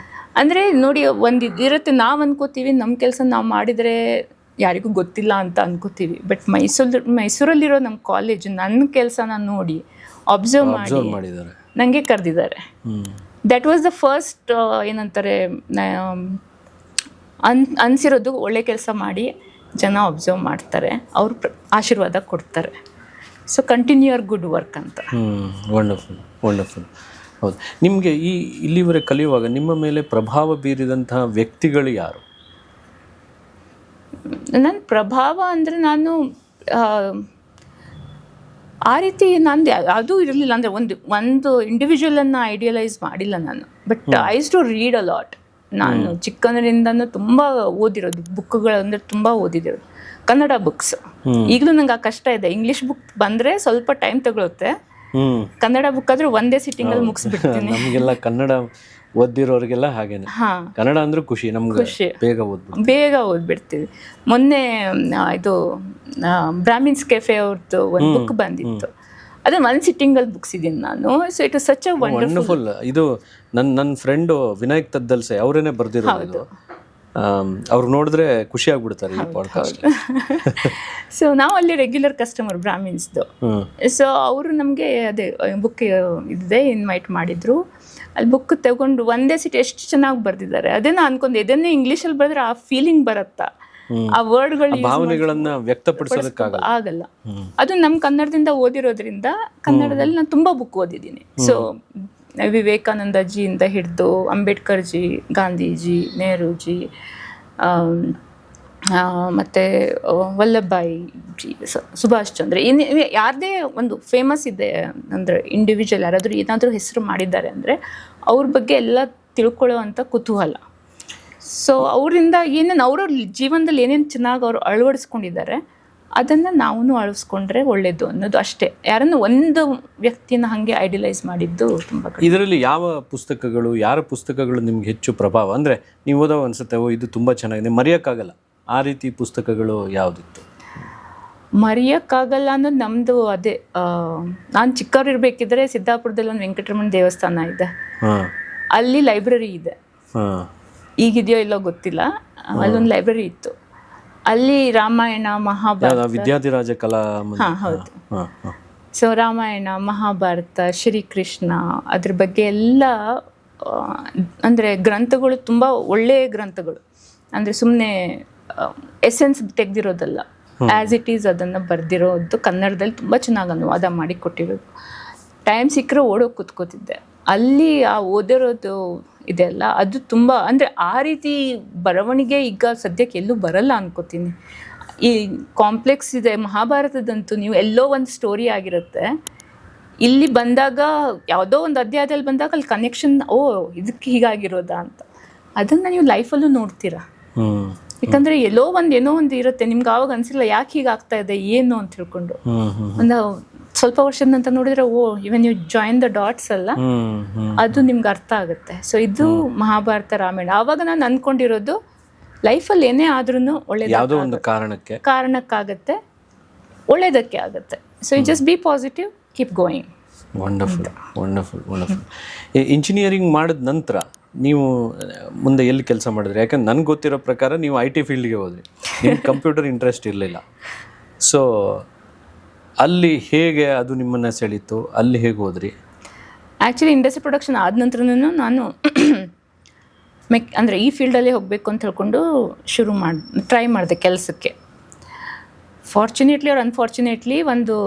ನೋಡಿ, ಒಂದು ಇದಿರುತ್ತೆ, ನಾವು ಅನ್ಕೋತೀವಿ ನಮ್ಮ ಕೆಲಸ ನಾವು ಮಾಡಿದರೆ ಯಾರಿಗೂ ಗೊತ್ತಿಲ್ಲ ಅಂತ ಅನ್ಕೋತೀವಿ. ಬಟ್ ಮೈಸೂರಲ್ಲಿರೋ ನಮ್ಮ ಕಾಲೇಜು ನನ್ನ ಕೆಲಸನ ನೋಡಿ ಅಬ್ಸರ್ವ್ ಮಾಡಿದ್ದಾರೆ, ನನಗೆ ಕರೆದಿದ್ದಾರೆ. ದ್ಯಾಟ್ ವಾಸ್ ದ ಫಸ್ಟ್ ಏನಂತಾರೆ ಅನಿಸಿರೋದು, ಒಳ್ಳೆ ಕೆಲಸ ಮಾಡಿ ಜನ ಅಬ್ಸರ್ವ್ ಮಾಡ್ತಾರೆ, ಅವ್ರು ಆಶೀರ್ವಾದ ಕೊಡ್ತಾರೆ. So continue your good work ಅಂತ. ವಂಡರ್ಫುಲ್. ಹೌದು. ನಿಮಗೆ ಇಲ್ಲಿವರೆಗೆ ಕಲಿಯುವಾಗ ನಿಮ್ಮ ಮೇಲೆ ಪ್ರಭಾವ ಬೀರಿದಂತಹ ವ್ಯಕ್ತಿಗಳು ಯಾರು? ನನ್ನ ಪ್ರಭಾವ ಅಂದರೆ ನಾನು ಆ ರೀತಿ ನಂದು ಯಾವುದೂ ಇರಲಿಲ್ಲ. ಅಂದರೆ ಒಂದು ಇಂಡಿವಿಜುವಲನ್ನು ಐಡಿಯಲೈಸ್ ಮಾಡಿಲ್ಲ ನಾನು. But I used to read a lot. ನಾನು ಚಿಕ್ಕಂದ್ರಿಂದನೂ ತುಂಬ ಓದಿರೋದು, ಬುಕ್ಗಳು ಅಂದರೆ ತುಂಬ ಓದಿರೋದು, ಕನ್ನಡ ಬುಕ್ಸ್. ಈಗಲೂ ನಂಗೆ ಆ ಕಷ್ಟ ಇದೆ. ಇಂಗ್ಲೀಷ್ ಬುಕ್ ಬಂದರೆ ಸ್ವಲ್ಪ ಟೈಮ್ ತಗೊಳುತ್ತೆ, ಕನ್ನಡ ಬುಕ್ ಆದ್ರೆ ಒಂದೇ ಸಿಟ್ಟಿಂಗಲ್ಲಿ ಮುಗಿಸ್ಬಿಡ್ತೀನಿ. ನಮಗೆಲ್ಲ ಕನ್ನಡ ಓದಿರೋರಿಗೆಲ್ಲ ಹಾಗೇನೆ, ಕನ್ನಡ ಅಂದ್ರೆ ಖುಷಿ, ನಮ್ಗೆ ಬೇಗ ಓದ್ಬಿಡ್ತೀವಿ. ಮೊನ್ನೆ ಇದು ಬ್ರಾಹ್ಮಿನ್ಸ್ ಕೆಫೆ ಅವ್ರದ್ದು ಒಂದು ಬುಕ್ ಬಂದಿತ್ತು, ಅದನ್ನ ಒಂದು ಸಿಟ್ಟಿಂಗಲ್ಲಿ ಮುಗಿಸಿದ್ದೀನಿ ನಾನು. So it is such a wonderful. ಇದು ನನ್ನ ಫ್ರೆಂಡು ವಿನಾಯಕ್ ತದ್ದಲ್ಸೆ ಅವರೇನೆ ಬರ್ದಿರೋದು. ಅವ್ರು ನೋಡಿದ್ರೆ ಖುಷಿ ಆಗ್ಬಿಡ್ತಾರೆ ಈ ಪಾಡ್ಕಾಸ್ಟ್. ಸೊ ನಾವು ಅಲ್ಲಿ ರೆಗ್ಯುಲರ್ ಕಸ್ಟಮರ್ ಬ್ರಾಹ್ಮಿನ್ಸ್ದು. ಸೊ ಅವರು ನಮಗೆ ಅದೇ ಬುಕ್ ಇದೆ ಇನ್ವೈಟ್ ಮಾಡಿದ್ರು. ಅಲ್ಲಿ ಬುಕ್ ತಗೊಂಡು ಒಂದೇ ಸಿಟ್ ಎಷ್ಟು ಚೆನ್ನಾಗಿ ಬರ್ದಿದ್ದಾರೆ. ಅದೇ ನಾನು ಅನ್ಕೊಂಡೆ, ಇದನ್ನೇ ಇಂಗ್ಲೀಷಲ್ಲಿ ಬರೆದ್ರೆ ಆ ಫೀಲಿಂಗ್ ಬರುತ್ತಾ, ಆ ವರ್ಡ್ಗಳು ಭಾವನೆಗಳನ್ನ ವ್ಯಕ್ತಪಡಿಸೋದಕ್ಕಾಗಲ್ಲ ಆಗಲ್ಲ. ಅದು ನಮ್ಮ ಕನ್ನಡದಿಂದ ಓದಿರೋದ್ರಿಂದ ಕನ್ನಡದಲ್ಲಿ ನಾನು ತುಂಬ ಬುಕ್ ಓದಿದ್ದೀನಿ. ಸೊ ವಿವೇಕಾನಂದಜಿಯಿಂದ ಹಿಡಿದು ಅಂಬೇಡ್ಕರ್ಜಿ, ಗಾಂಧೀಜಿ, ನೆಹರೂಜಿ, ಮತ್ತು ವಲ್ಲಭಾಯಿ ಜಿ, ಸುಭಾಷ್ ಚಂದ್ರ, ಯಾರದೇ ಒಂದು ಫೇಮಸ್ ಇದೆ ಅಂದರೆ ಇಂಡಿವಿಜುವಲ್ ಯಾರಾದರೂ ಏನಾದರೂ ಹೆಸರು ಮಾಡಿದ್ದಾರೆ ಅಂದರೆ ಅವ್ರ ಬಗ್ಗೆ ಎಲ್ಲ ತಿಳ್ಕೊಳ್ಳೋ ಅಂಥ ಕುತೂಹಲ. ಸೊ ಅವರಿಂದ ಏನೇನು ಅವರ ಜೀವನದಲ್ಲಿ ಏನೇನು ಚೆನ್ನಾಗಿ ಅವರು ಅಳವಡಿಸ್ಕೊಂಡಿದ್ದಾರೆ ಅದನ್ನು ನಾವು ಅಳಿಸ್ಕೊಂಡ್ರೆ ಒಳ್ಳೇದು ಅನ್ನೋದು ಅಷ್ಟೇ. ಯಾರನ್ನು ಒಂದು ವ್ಯಕ್ತಿನ ಹಾಗೆ ಐಡಿಯಲೈಸ್ ಮಾಡಿದ್ದು ತುಂಬ ಕಡಿಮೆ. ಇದರಲ್ಲಿ ಯಾವ ಪುಸ್ತಕಗಳು, ಯಾರ ಪುಸ್ತಕಗಳು ನಿಮ್ಗೆ ಹೆಚ್ಚು ಪ್ರಭಾವ ಅಂದರೆ ನೀವು ಓದೋ ಅನ್ಸುತ್ತೆ ಓ ಇದು ತುಂಬ ಚೆನ್ನಾಗಿದೆ, ಮರೆಯೋಕ್ಕಾಗಲ್ಲ, ಆ ರೀತಿ ಪುಸ್ತಕಗಳು ಯಾವುದಿತ್ತು? ಮರೆಯೋಕ್ಕಾಗಲ್ಲ ಅನ್ನೋದು ನಮ್ಮದು ಅದೇ, ನಾನು ಚಿಕ್ಕವ್ರಿರ್ಬೇಕಿದ್ರೆ ಸಿದ್ದಾಪುರದಲ್ಲಿ ಒಂದು ವೆಂಕಟರಮಣ ದೇವಸ್ಥಾನ ಇದೆ, ಅಲ್ಲಿ ಲೈಬ್ರರಿ ಇದೆ, ಈಗಿದೆಯೋ ಇಲ್ಲೋ ಗೊತ್ತಿಲ್ಲ, ಅಲ್ಲೊಂದು ಲೈಬ್ರರಿ ಇತ್ತು. ಅಲ್ಲಿ ರಾಮಾಯಣ ಮಹಾಭಾರತ, ವಿದ್ಯಾಧಿರಾಜ ಕಲಾ. ಹಾಂ ಹೌದು. ಸೊ ರಾಮಾಯಣ ಮಹಾಭಾರತ ಶ್ರೀಕೃಷ್ಣ ಅದ್ರ ಬಗ್ಗೆ ಎಲ್ಲ ಅಂದರೆ ಗ್ರಂಥಗಳು ತುಂಬ ಒಳ್ಳೆಯ ಗ್ರಂಥಗಳು, ಅಂದರೆ ಸುಮ್ಮನೆ ಎಸೆನ್ಸ್ ತೆಗೆದಿರೋದಲ್ಲ, ಆ್ಯಸ್ ಇಟ್ ಈಸ್ ಅದನ್ನು ಬರೆದಿರೋದು ಕನ್ನಡದಲ್ಲಿ ತುಂಬ ಚೆನ್ನಾಗಿ ಅನುವಾದ ಮಾಡಿ ಕೊಟ್ಟಿರೋದು. ಟೈಮ್ ಸಿಕ್ಕರೆ ಓಡೋಗಿ ಕೂತ್ಕೋತಿದ್ದೆ, ಅಲ್ಲಿ ಆ ಓದಿರೋದು ಇದೆಲ್ಲ ಅದು ತುಂಬ ಅಂದರೆ ಆ ರೀತಿ ಬರವಣಿಗೆ ಈಗ ಸದ್ಯಕ್ಕೆ ಎಲ್ಲೂ ಬರಲ್ಲ ಅನ್ಕೋತೀನಿ. ಈ ಕಾಂಪ್ಲೆಕ್ಸ್ ಇದೆ. ಮಹಾಭಾರತದಂತೂ ನೀವು ಎಲ್ಲೋ ಒಂದು ಸ್ಟೋರಿ ಆಗಿರುತ್ತೆ, ಇಲ್ಲಿ ಬಂದಾಗ ಯಾವುದೋ ಒಂದು ಅಧ್ಯಾಯದಲ್ಲಿ ಬಂದಾಗ ಅಲ್ಲಿ ಕನೆಕ್ಷನ್, ಓ ಇದಕ್ಕೆ ಹೀಗಾಗಿರೋದಾ ಅಂತ, ಅದನ್ನು ನೀವು ಲೈಫಲ್ಲೂ ನೋಡ್ತೀರಾ. ಯಾಕಂದರೆ ಎಲ್ಲೋ ಏನೋ ಒಂದು ಇರುತ್ತೆ, ನಿಮ್ಗೆ ಆವಾಗ ಅನಿಸಿಲ್ಲ ಯಾಕೆ ಹೀಗಾಗ್ತಾ ಇದೆ ಏನು ಅಂತ ತಿಳ್ಕೊಂಡು. ಒಂದು ಸ್ವಲ್ಪ ವರ್ಷದ ನಂತರ ನೋಡಿದ್ರೆ ಓ even you join the dots ಅಲ್ಲ, ಅದು ನಿಮ್ಗೆ ಅರ್ಥ ಆಗುತ್ತೆ. ಸೊ ಇದು ಮಹಾಭಾರತ ರಾಮಾಯಣ. ಆವಾಗ ನಾನು ಅಂದ್ಕೊಂಡಿರೋದು ಲೈಫಲ್ಲಿ ಏನೇ ಆದ್ರೂ ಯಾವುದೋ ಒಂದು ಕಾರಣಕ್ಕಾಗತ್ತೆ, ಒಳ್ಳೇದಕ್ಕೆ ಆಗುತ್ತೆ. So you just be positive, keep going. Wonderful wonderful wonderful. Engineering ಮಾಡಿದ ನಂತರ ನೀವು ಮುಂದೆ ಎಲ್ಲಿ ಕೆಲಸ ಮಾಡಿದ್ರಿ? ಯಾಕಂದ್ರೆ ನನಗೆ ಗೊತ್ತಿರೋ ಪ್ರಕಾರ ನೀವು IT ಫೀಲ್ಡ್ಗೆ ಹೋದ್ರಿ, ನಿಮ್ಗೆ ಕಂಪ್ಯೂಟರ್ ಇಂಟ್ರೆಸ್ಟ್ ಇರಲಿಲ್ಲ. ಸೊ ಅಲ್ಲಿ ಹೇಗೆ ಅದು ನಿಮ್ಮನ್ನು ಸೆಳೀತು? ಅಲ್ಲಿ ಹೇಗೆ ಹೋದ್ರಿ? ಆ್ಯಕ್ಚುಲಿ ಇಂಡಸ್ಟ್ರಿ ಪ್ರೊಡಕ್ಷನ್ ಆದ ನಂತರನೂ ನಾನು ಅಂದರೆ ಈ ಫೀಲ್ಡಲ್ಲೇ ಹೋಗಬೇಕು ಅಂತ ಹೇಳ್ಕೊಂಡು ಟ್ರೈ ಮಾಡಿದೆ ಕೆಲಸಕ್ಕೆ. ಫಾರ್ಚುನೇಟ್ಲಿ ಆರ್ ಅನ್ಫಾರ್ಚುನೇಟ್ಲಿ ಒಂದು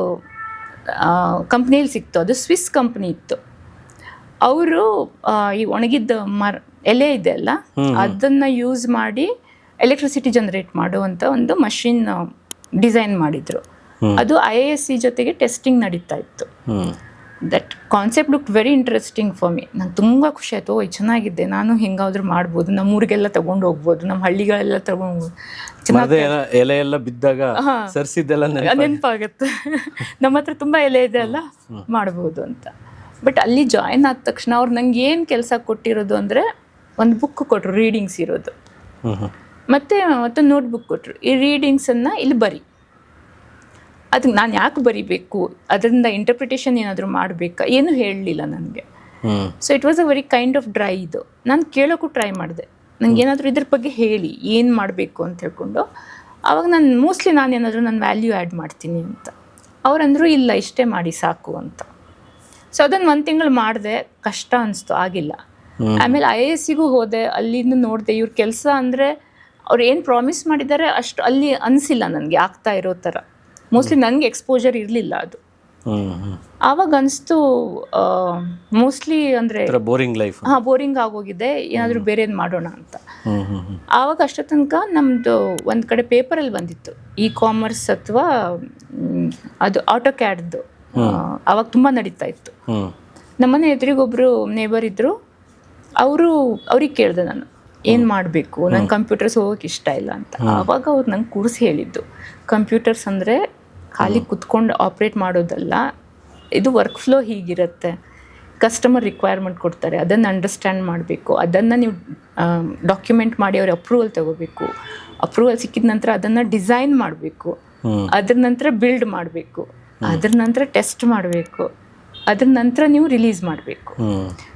ಕಂಪ್ನಿಯಲ್ಲಿ ಸಿಕ್ತು, ಅದು ಸ್ವಿಸ್ ಕಂಪ್ನಿ ಇತ್ತು. ಅವರು ಈ ಒಣಗಿದ್ದ ಎಲೆ ಇದೆ ಅಲ್ಲ, ಅದನ್ನು ಯೂಸ್ ಮಾಡಿ ಎಲೆಕ್ಟ್ರಿಸಿಟಿ ಜನರೇಟ್ ಮಾಡುವಂಥ ಒಂದು ಮಷಿನ್ ಡಿಸೈನ್ ಮಾಡಿದರು. ಅದು IISc ಜೊತೆಗೆ ಟೆಸ್ಟಿಂಗ್ ನಡೀತಾ ಇತ್ತು. That concept look very interesting for me. ನಂಗೆ ತುಂಬ ಖುಷಿ ಆಯಿತು, ಓ ಚೆನ್ನಾಗಿದೆ, ನಾನು ಹೆಂಗಾದ್ರೂ ಮಾಡ್ಬೋದು, ನಮ್ಮ ಊರಿಗೆಲ್ಲ ತೊಗೊಂಡು ಹೋಗ್ಬೋದು, ನಮ್ಮ ಹಳ್ಳಿಗಳೆಲ್ಲ ತೊಗೊಂಡು ಎಲೆ ಎಲ್ಲ ಬಿದ್ದಾಗ ಸರ್ಸಿದ್ದೆಲ್ಲ ನೆನಪಾಗುತ್ತೆ, ನಮ್ಮ ಹತ್ರ ತುಂಬ ಎಲೆ ಇದೆ ಅಲ್ಲ, ಮಾಡ್ಬೋದು ಅಂತ. ಬಟ್ ಅಲ್ಲಿ ಜಾಯಿನ್ ಆದ ತಕ್ಷಣ ಅವ್ರು ನಂಗೆ ಏನು ಕೆಲಸ ಕೊಟ್ಟಿರೋದು ಅಂದರೆ ಒಂದು ಬುಕ್ ಕೊಟ್ಟರು, ರೀಡಿಂಗ್ಸ್ ಇರೋದು, ಮತ್ತು ನೋಟ್ಬುಕ್ ಕೊಟ್ಟರು. ಈ ರೀಡಿಂಗ್ಸನ್ನು ಇಲ್ಲಿ ಬರಿ, ಅದಕ್ಕೆ ನಾನು ಯಾಕೆ ಬರಿಬೇಕು, ಅದರಿಂದ ಇಂಟರ್ಪ್ರಿಟೇಷನ್ ಏನಾದರೂ ಮಾಡಬೇಕಾ, ಏನೂ ಹೇಳಲಿಲ್ಲ ನನಗೆ. So it was a very kind of dry ಇದು. ನಾನು ಕೇಳೋಕ್ಕೂ ಟ್ರೈ ಮಾಡಿದೆ, ನನಗೆ ಏನಾದರೂ ಇದ್ರ ಬಗ್ಗೆ ಹೇಳಿ ಏನು ಮಾಡಬೇಕು ಅಂತ ಹೇಳ್ಕೊಂಡು. ಆವಾಗ ನಾನೇನಾದರೂ ನನ್ನ ವ್ಯಾಲ್ಯೂ ಆ್ಯಡ್ ಮಾಡ್ತೀನಿ ಅಂತ. ಅವರಂದರು ಇಲ್ಲ ಇಷ್ಟೇ ಮಾಡಿ ಸಾಕು ಅಂತ. ಸೊ ಅದನ್ನು 1 ತಿಂಗಳು ಮಾಡಿದೆ, ಕಷ್ಟ ಅನಿಸ್ತು, ಆಗಿಲ್ಲ. ಆಮೇಲೆ IIScಗೂ ಹೋದೆ, ಅಲ್ಲಿಂದ ನೋಡಿದೆ ಇವ್ರ ಕೆಲಸ ಅಂದರೆ ಅವ್ರು ಏನು ಪ್ರಾಮಿಸ್ ಮಾಡಿದ್ದಾರೆ ಅಷ್ಟು ಅಲ್ಲಿ ಅನಿಸಿಲ್ಲ ನನಗೆ ಆಗ್ತಾ ಇರೋ ಥರ. ಮೋಸ್ಟ್ಲಿ ನನಗೆ ಎಕ್ಸ್ಪೋಜರ್ ಇರಲಿಲ್ಲ ಅದು. ಆವಾಗ ಅನಿಸ್ತು ಮೋಸ್ಟ್ಲಿ ಅಂದರೆ ಬೋರಿಂಗ್ ಲೈಫ್, ಬೋರಿಂಗ್ ಆಗೋಗಿದೆ, ಏನಾದರೂ ಬೇರೆದು ಮಾಡೋಣ ಅಂತ. ಆವಾಗ ಅಷ್ಟೋ ತನಕ ನಮ್ಮದು ಒಂದು ಕಡೆ ಪೇಪರಲ್ಲಿ ಬಂದಿತ್ತು ಕಾಮರ್ಸ್ ಅಥವಾ ಅದು ಆಟೋಕ್ಯಾಡ್ದು, ಆವಾಗ ತುಂಬ ನಡೀತಾ ಇತ್ತು. ನಮ್ಮನೆ ಎದುರಿಗೊಬ್ಬರು ನೇಬರ್ ಇದ್ದರು, ಅವ್ರಿಗೆ ಕೇಳಿದೆ ನಾನು ಏನು ಮಾಡಬೇಕು, ನಂಗೆ ಕಂಪ್ಯೂಟರ್ಸ್ ಹೋಗೋಕೆ ಇಷ್ಟ ಇಲ್ಲ ಅಂತ. ಆವಾಗ ಅವ್ರು ನಂಗೆ ಕೂರಿಸಿ ಹೇಳಿದ್ದು, ಕಂಪ್ಯೂಟರ್ಸ್ ಅಂದರೆ ಖಾಲಿ ಕುತ್ಕೊಂಡು ಆಪ್ರೇಟ್ ಮಾಡೋದಲ್ಲ, ಇದು ವರ್ಕ್ ಫ್ಲೋ ಹೀಗಿರುತ್ತೆ, ಕಸ್ಟಮರ್ ರಿಕ್ವೈರ್ಮೆಂಟ್ ಕೊಡ್ತಾರೆ, ಅದನ್ನು ಅಂಡರ್ಸ್ಟ್ಯಾಂಡ್ ಮಾಡಬೇಕು, ಅದನ್ನು ನೀವು ಡಾಕ್ಯುಮೆಂಟ್ ಮಾಡಿ ಅವ್ರ ಅಪ್ರೂವಲ್ ತಗೋಬೇಕು, ಅಪ್ರೂವಲ್ ಸಿಕ್ಕಿದ ನಂತರ ಅದನ್ನು ಡಿಸೈನ್ ಮಾಡಬೇಕು, ಅದ್ರ ನಂತರ ಬಿಲ್ಡ್ ಮಾಡಬೇಕು, ಅದ್ರ ನಂತರ ಟೆಸ್ಟ್ ಮಾಡಬೇಕು, ಅದ್ರ ನಂತರ ನೀವು ರಿಲೀಸ್ ಮಾಡಬೇಕು.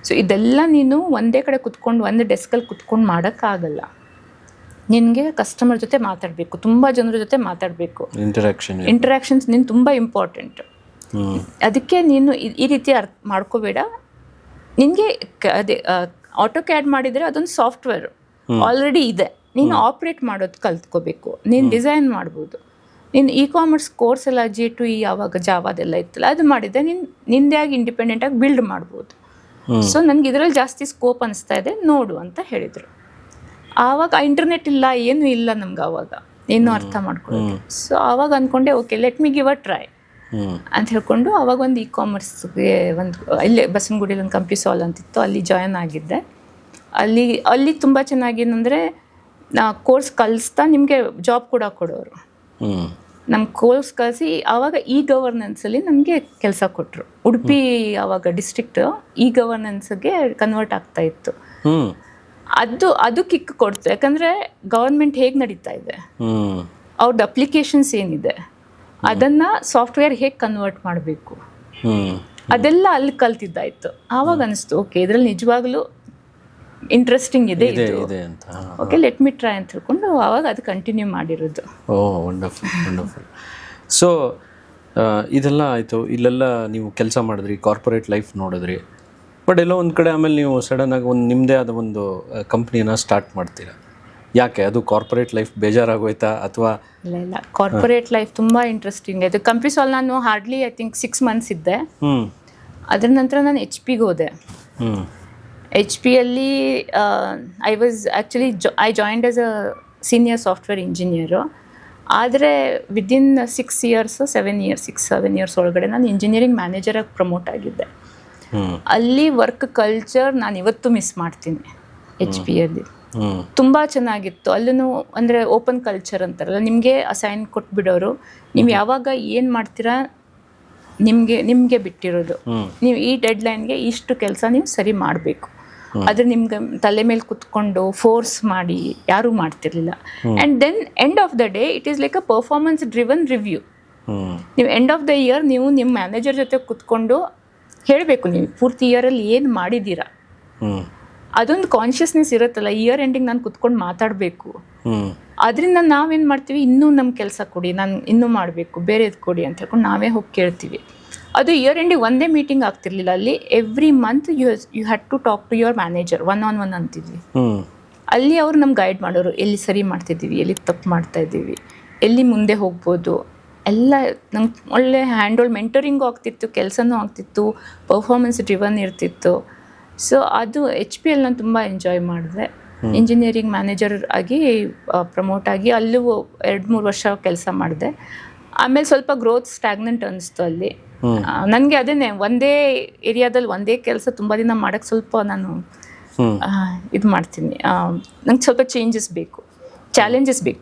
ಸೊ ಇದೆಲ್ಲ ನೀನು ಒಂದೇ ಕಡೆ ಕುತ್ಕೊಂಡು ಒಂದು ಡೆಸ್ಕಲ್ಲಿ ಕುತ್ಕೊಂಡು ಮಾಡೋಕ್ಕಾಗಲ್ಲ. ನಿನಗೆ ಕಸ್ಟಮರ್ ಜೊತೆ ಮಾತಾಡಬೇಕು, ತುಂಬ ಜನರ ಜೊತೆ ಮಾತಾಡಬೇಕು, ಇಂಟರಾಕ್ಷನ್ಸ್ ನೀನು ತುಂಬ ಇಂಪಾರ್ಟೆಂಟ್. ಅದಕ್ಕೆ ನೀನು ಈ ರೀತಿ ಅರ್ಥ ಮಾಡ್ಕೋಬೇಡ. ನಿನಗೆ ಅದೇ ಆಟೋಕ್ಯಾಡ್ ಮಾಡಿದರೆ ಅದೊಂದು ಸಾಫ್ಟ್ವೇರ್ ಆಲ್ರೆಡಿ ಇದೆ, ನೀನು ಆಪ್ರೇಟ್ ಮಾಡೋದು ಕಲ್ತ್ಕೋಬೇಕು, ನೀನು ಡಿಸೈನ್ ಮಾಡ್ಬೋದು. ನೀನು ಕಾಮರ್ಸ್ ಕೋರ್ಸ್ ಎಲ್ಲ J2E ಆವಾಗ ಜಾವಾದೆಲ್ಲ ಇತ್ತಲ್ಲ, ಅದು ಮಾಡಿದ್ದೆ ನಿಂದೇ ಆಗಿ ಇಂಡಿಪೆಂಡೆಂಟಾಗಿ ಬಿಲ್ಡ್ ಮಾಡ್ಬೋದು. ಸೊ ನನಗೆ ಇದರಲ್ಲಿ ಜಾಸ್ತಿ ಸ್ಕೋಪ್ ಅನಿಸ್ತಾ ಇದೆ, ನೋಡು ಅಂತ ಹೇಳಿದರು. ಆವಾಗ ಇಂಟರ್ನೆಟ್ ಇಲ್ಲ, ಏನೂ ಇಲ್ಲ ನಮ್ಗೆ ಆವಾಗ, ಏನೂ ಅರ್ಥ ಮಾಡ್ಕೊಳ್ಳೋದು. ಸೊ ಆವಾಗ ಅಂದ್ಕೊಂಡೆ okay let me give a try ಅಂತ ಹೇಳ್ಕೊಂಡು ಆವಾಗ ಒಂದು ಕಾಮರ್ಸ್ಗೆ ಒಂದು ಇಲ್ಲೇ ಬಸವನಗುಡಿಯಲ್ಲಿ ಒಂದು ಕಂಪ್ಯೂಸಾಲ್ ಅಂತಿತ್ತು, ಅಲ್ಲಿ ಜಾಯಿನ್ ಆಗಿದ್ದೆ. ಅಲ್ಲಿ ತುಂಬ ಚೆನ್ನಾಗಿ ಏನಂದರೆ ಕೋರ್ಸ್ ಕಲಿಸ್ತಾ ನಿಮಗೆ ಜಾಬ್ ಕೂಡ ಕೊಡೋರು. ನಮ್ಮ ಕೋರ್ಸ್ ಕಳಿಸಿ ಆವಾಗ ಗವರ್ನೆನ್ಸಲ್ಲಿ ನನಗೆ ಕೆಲಸ ಕೊಟ್ಟರು. ಉಡುಪಿ ಆವಾಗ ಡಿಸ್ಟ್ರಿಕ್ಟ್ ಗವರ್ನೆನ್ಸ್ಗೆ ಕನ್ವರ್ಟ್ ಆಗ್ತಾ ಇತ್ತು. ಅದು ಕಿಕ್ ಕೊಡ್ತು, ಯಾಕಂದರೆ ಗವರ್ಮೆಂಟ್ ಹೇಗೆ ನಡೀತಾ ಇದೆ, ಅವ್ರದ್ದು ಅಪ್ಲಿಕೇಶನ್ಸ್ ಏನಿದೆ, ಅದನ್ನು ಸಾಫ್ಟ್ವೇರ್ ಹೇಗೆ ಕನ್ವರ್ಟ್ ಮಾಡಬೇಕು, ಅದೆಲ್ಲ ಅಲ್ಲಿ ಕಲ್ತಿದ್ದಾಯಿತು. ಆವಾಗ ಅನಿಸ್ತು ಓಕೆ ಇದರಲ್ಲಿ ನಿಜವಾಗ್ಲೂ ಇಂಟ್ರೆಸ್ಟಿಂಗ್ ಇದೆ ಅಂತ. ಓಕೆ ಲೆಟ್ ಮಿ ಟ್ರೈ ಅಂತ ಹೇಳ್ಕೊಂಡು ಆವಾಗ ಅದು ಕಂಟಿನ್ಯೂ ಮಾಡಿರೋದು. ವಂಡರ್ಫುಲ್. ಸೊ ಇದೆಲ್ಲ ಆಯಿತು, ಇಲ್ಲೆಲ್ಲ ನೀವು ಕೆಲಸ ಮಾಡಿದ್ರಿ, ಕಾರ್ಪೊರೇಟ್ ಲೈಫ್ ನೋಡಿದ್ರಿ, ಬಟ್ ಎಲ್ಲೋ ಒಂದು ಕಡೆ ಆಮೇಲೆ ನೀವು ಸಡನ್ನಾಗಿ ಒಂದು ನಿಮ್ಮದೇ ಆದ ಒಂದು ಕಂಪ್ನಿನ ಸ್ಟಾರ್ಟ್ ಮಾಡ್ತೀರಾ. ಯಾಕೆ ಅದು ಕಾರ್ಪೊರೇಟ್ ಲೈಫ್ ಬೇಜಾರಾಗೋಯ್ತಾ ಅಥವಾ? ಇಲ್ಲ ಕಾರ್ಪೊರೇಟ್ ಲೈಫ್ ತುಂಬ ಇಂಟ್ರೆಸ್ಟಿಂಗ್ ಆಯಿತು. ಕಂಪ್ನೀಸಲ್ಲಿ ನಾನು ಹಾರ್ಡ್ಲಿ ಐ ಥಿಂಕ್ 6 months ಇದ್ದೆ. ಅದರ ನಂತರ ನಾನು HP ಹೋದೆ. HP I was actually I joined as a senior software engineer. ಆದರೆ ವಿದಿನ್ 7 years ಒಳಗಡೆ ನಾನು ಇಂಜಿನಿಯರಿಂಗ್ ಮ್ಯಾನೇಜರಾಗಿ ಪ್ರಮೋಟ್ ಆಗಿದ್ದೆ. ಅಲ್ಲಿ ವರ್ಕ್ ಕಲ್ಚರ್ ನಾನು ಇವತ್ತು ಮಿಸ್ ಮಾಡ್ತೀನಿ. HP ತುಂಬ ಚೆನ್ನಾಗಿತ್ತು. ಅಲ್ಲೂ ಅಂದರೆ ಓಪನ್ ಕಲ್ಚರ್ ಅಂತಾರಲ್ಲ, ನಿಮಗೆ ಅಸೈನ್ ಕೊಟ್ಬಿಡೋರು, ನೀವು ಯಾವಾಗ ಏನು ಮಾಡ್ತೀರಾ ನಿಮಗೆ ಬಿಟ್ಟಿರೋದು, ನೀವು ಈ ಡೆಡ್ಲೈನ್ಗೆ ಇಷ್ಟು ಕೆಲಸ ನೀವು ಸರಿ ಮಾಡಬೇಕು. ಆದರೆ ನಿಮ್ಗೆ ತಲೆ ಮೇಲೆ ಕುತ್ಕೊಂಡು ಫೋರ್ಸ್ ಮಾಡಿ ಯಾರೂ ಮಾಡ್ತಿರ್ಲಿಲ್ಲ. And then end of the day it is like a performance driven review. ನೀವು ಎಂಡ್ ಆಫ್ ದ ಇಯರ್ ನೀವು ನಿಮ್ಮ ಮ್ಯಾನೇಜರ್ ಜೊತೆ ಕುತ್ಕೊಂಡು ಹೇಳಬೇಕು ನೀವು ಪೂರ್ತಿ ಇಯರಲ್ಲಿ ಏನು ಮಾಡಿದ್ದೀರಾ. ಅದೊಂದು ಕಾನ್ಷಿಯಸ್ನೆಸ್ ಇರುತ್ತಲ್ಲ, ಇಯರ್ ಎಂಡಿಂಗ್ ನಾನು ಕುತ್ಕೊಂಡು ಮಾತಾಡಬೇಕು. ಅದರಿಂದ ನಾವೇನು ಮಾಡ್ತೀವಿ, ಇನ್ನೂ ನಮ್ಮ ಕೆಲಸ ಕೊಡಿ, ನಾನು ಇನ್ನೂ ಮಾಡಬೇಕು, ಬೇರೆದು ಕೊಡಿ ಅಂತ ಹೇಳ್ಕೊಂಡು ನಾವೇ ಹೋಗಿ ಕೇಳ್ತೀವಿ. ಅದು ಇಯರ್ ಎಂಡಿಗೆ ಒಂದೇ ಮೀಟಿಂಗ್ ಆಗ್ತಿರ್ಲಿಲ್ಲ. ಅಲ್ಲಿ every month you had to talk to your manager 1-on-1 ಅಂತಿದ್ವಿ. ಅಲ್ಲಿ ಅವರು ನಮ್ಗೆ ಗೈಡ್ ಮಾಡೋರು, ಎಲ್ಲಿ ಸರಿ ಮಾಡ್ತಿದ್ದೀವಿ, ಎಲ್ಲಿ ತಪ್ಪು ಮಾಡ್ತಾ ಇದ್ದೀವಿ, ಎಲ್ಲಿ ಮುಂದೆ ಹೋಗ್ಬೋದು ಎಲ್ಲ. ನಂಗೆ ಒಳ್ಳೆ ಮೆಂಟರಿಂಗು ಆಗ್ತಿತ್ತು, ಕೆಲಸನೂ ಆಗ್ತಿತ್ತು, ಪರ್ಫಾರ್ಮೆನ್ಸ್ ಡ್ರಿವನ್ ಇರ್ತಿತ್ತು. ಸೊ ಅದು HP ನಾನು ತುಂಬ ಎಂಜಾಯ್ ಮಾಡಿದೆ. ಇಂಜಿನಿಯರಿಂಗ್ ಮ್ಯಾನೇಜರ್ ಆಗಿ ಪ್ರಮೋಟ್ ಆಗಿ ಅಲ್ಲೂ 2-3 ವರ್ಷ ಕೆಲಸ ಮಾಡಿದೆ. ಆಮೇಲೆ ಸ್ವಲ್ಪ ಗ್ರೋತ್ ಸ್ಟ್ಯಾಗ್ನೆಂಟ್ ಅನ್ನಿಸ್ತು ಅಲ್ಲಿ ನನಗೆ. ಅದೇನೆ ಒಂದೇ ಏರಿಯಾದಲ್ಲಿ ಒಂದೇ ಕೆಲಸ ತುಂಬ ದಿನ ಮಾಡೋಕ್ಕೆ ಸ್ವಲ್ಪ ನಾನು ಇದು ಮಾಡ್ತೀನಿ. ನಂಗೆ ಸ್ವಲ್ಪ ಚೇಂಜಸ್ ಬೇಕು,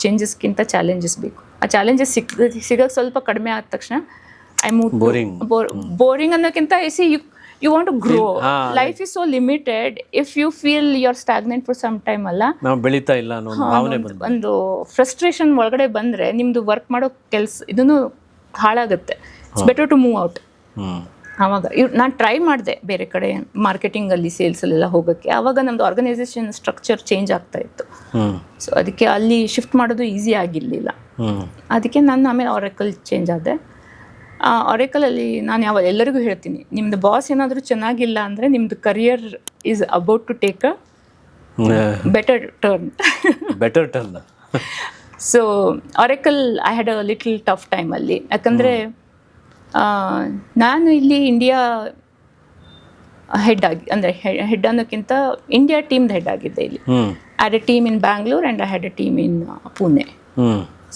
ಚೇಂಜಸ್ಗಿಂತ ಚಾಲೆಂಜಸ್ ಬೇಕು. ಆ ಚಾಲೆಂಜಸ್ ಸಿಗೋಕ್ಕೆ ಸ್ವಲ್ಪ ಕಡಿಮೆ ಆದ ತಕ್ಷಣ ಐ ಮೂವ್ ಬೋರಿಂಗ್ ಅನ್ನೋಕ್ಕಿಂತ you want to grow. Life is so limited. If you feel you're stagnant for some time ಅಲ್ಲ, ನಾವು ಬೆಳೀತಾ ಇಲ್ಲ ಅನ್ನೋ ಭಾವನೆ ಬಂದು ಒಂದು ಫ್ರಸ್ಟ್ರೇಷನ್ ಒಳಗಡೆ ಬಂದರೆ ನಿಮ್ಮದು ವರ್ಕ್ ಮಾಡೋ ಕೆಲಸ ಇದನ್ನು ಹಾಳಾಗುತ್ತೆ. It's better to move out. ಆವಾಗ ನಾನು ಟ್ರೈ ಮಾಡಿದೆ ಬೇರೆ ಕಡೆ ಮಾರ್ಕೆಟಿಂಗಲ್ಲಿ, ಸೇಲ್ಸಲ್ಲೆಲ್ಲ ಹೋಗೋಕ್ಕೆ. ಆವಾಗ ನಮ್ಮದು ಆರ್ಗನೈಸೇಷನ್ ಸ್ಟ್ರಕ್ಚರ್ ಚೇಂಜ್ ಆಗ್ತಾ ಇತ್ತು. ಸೊ ಅದಕ್ಕೆ ಅಲ್ಲಿ ಶಿಫ್ಟ್ ಮಾಡೋದು ಈಸಿ ಆಗಿರಲಿಲ್ಲ. ಅದಕ್ಕೆ ನಾನು ಆಮೇಲೆ ಆರೆಕಲ್ ಚೇಂಜ್ ಆದೆ. ಆರೆಕಲಲ್ಲಿ ನಾನು ಎಲ್ಲರಿಗೂ ಹೇಳ್ತೀನಿ, ನಿಮ್ಮದು ಬಾಸ್ ಏನಾದರೂ ಚೆನ್ನಾಗಿಲ್ಲ ಅಂದರೆ ನಿಮ್ಮದು career is about to take a better turn. So Oracle I had a little tough time ಅಲ್ಲಿ. ಯಾಕಂದರೆ ನಾನು ಇಲ್ಲಿ ಇಂಡಿಯಾ ಹೆಡ್ ಅನ್ನೋಕ್ಕಿಂತ ಇಂಡಿಯಾ ಟೀಮ್ದು ಹೆಡ್ ಆಗಿದ್ದೆ ಇಲ್ಲಿ. I had a team in Bangalore and I had a team in Pune.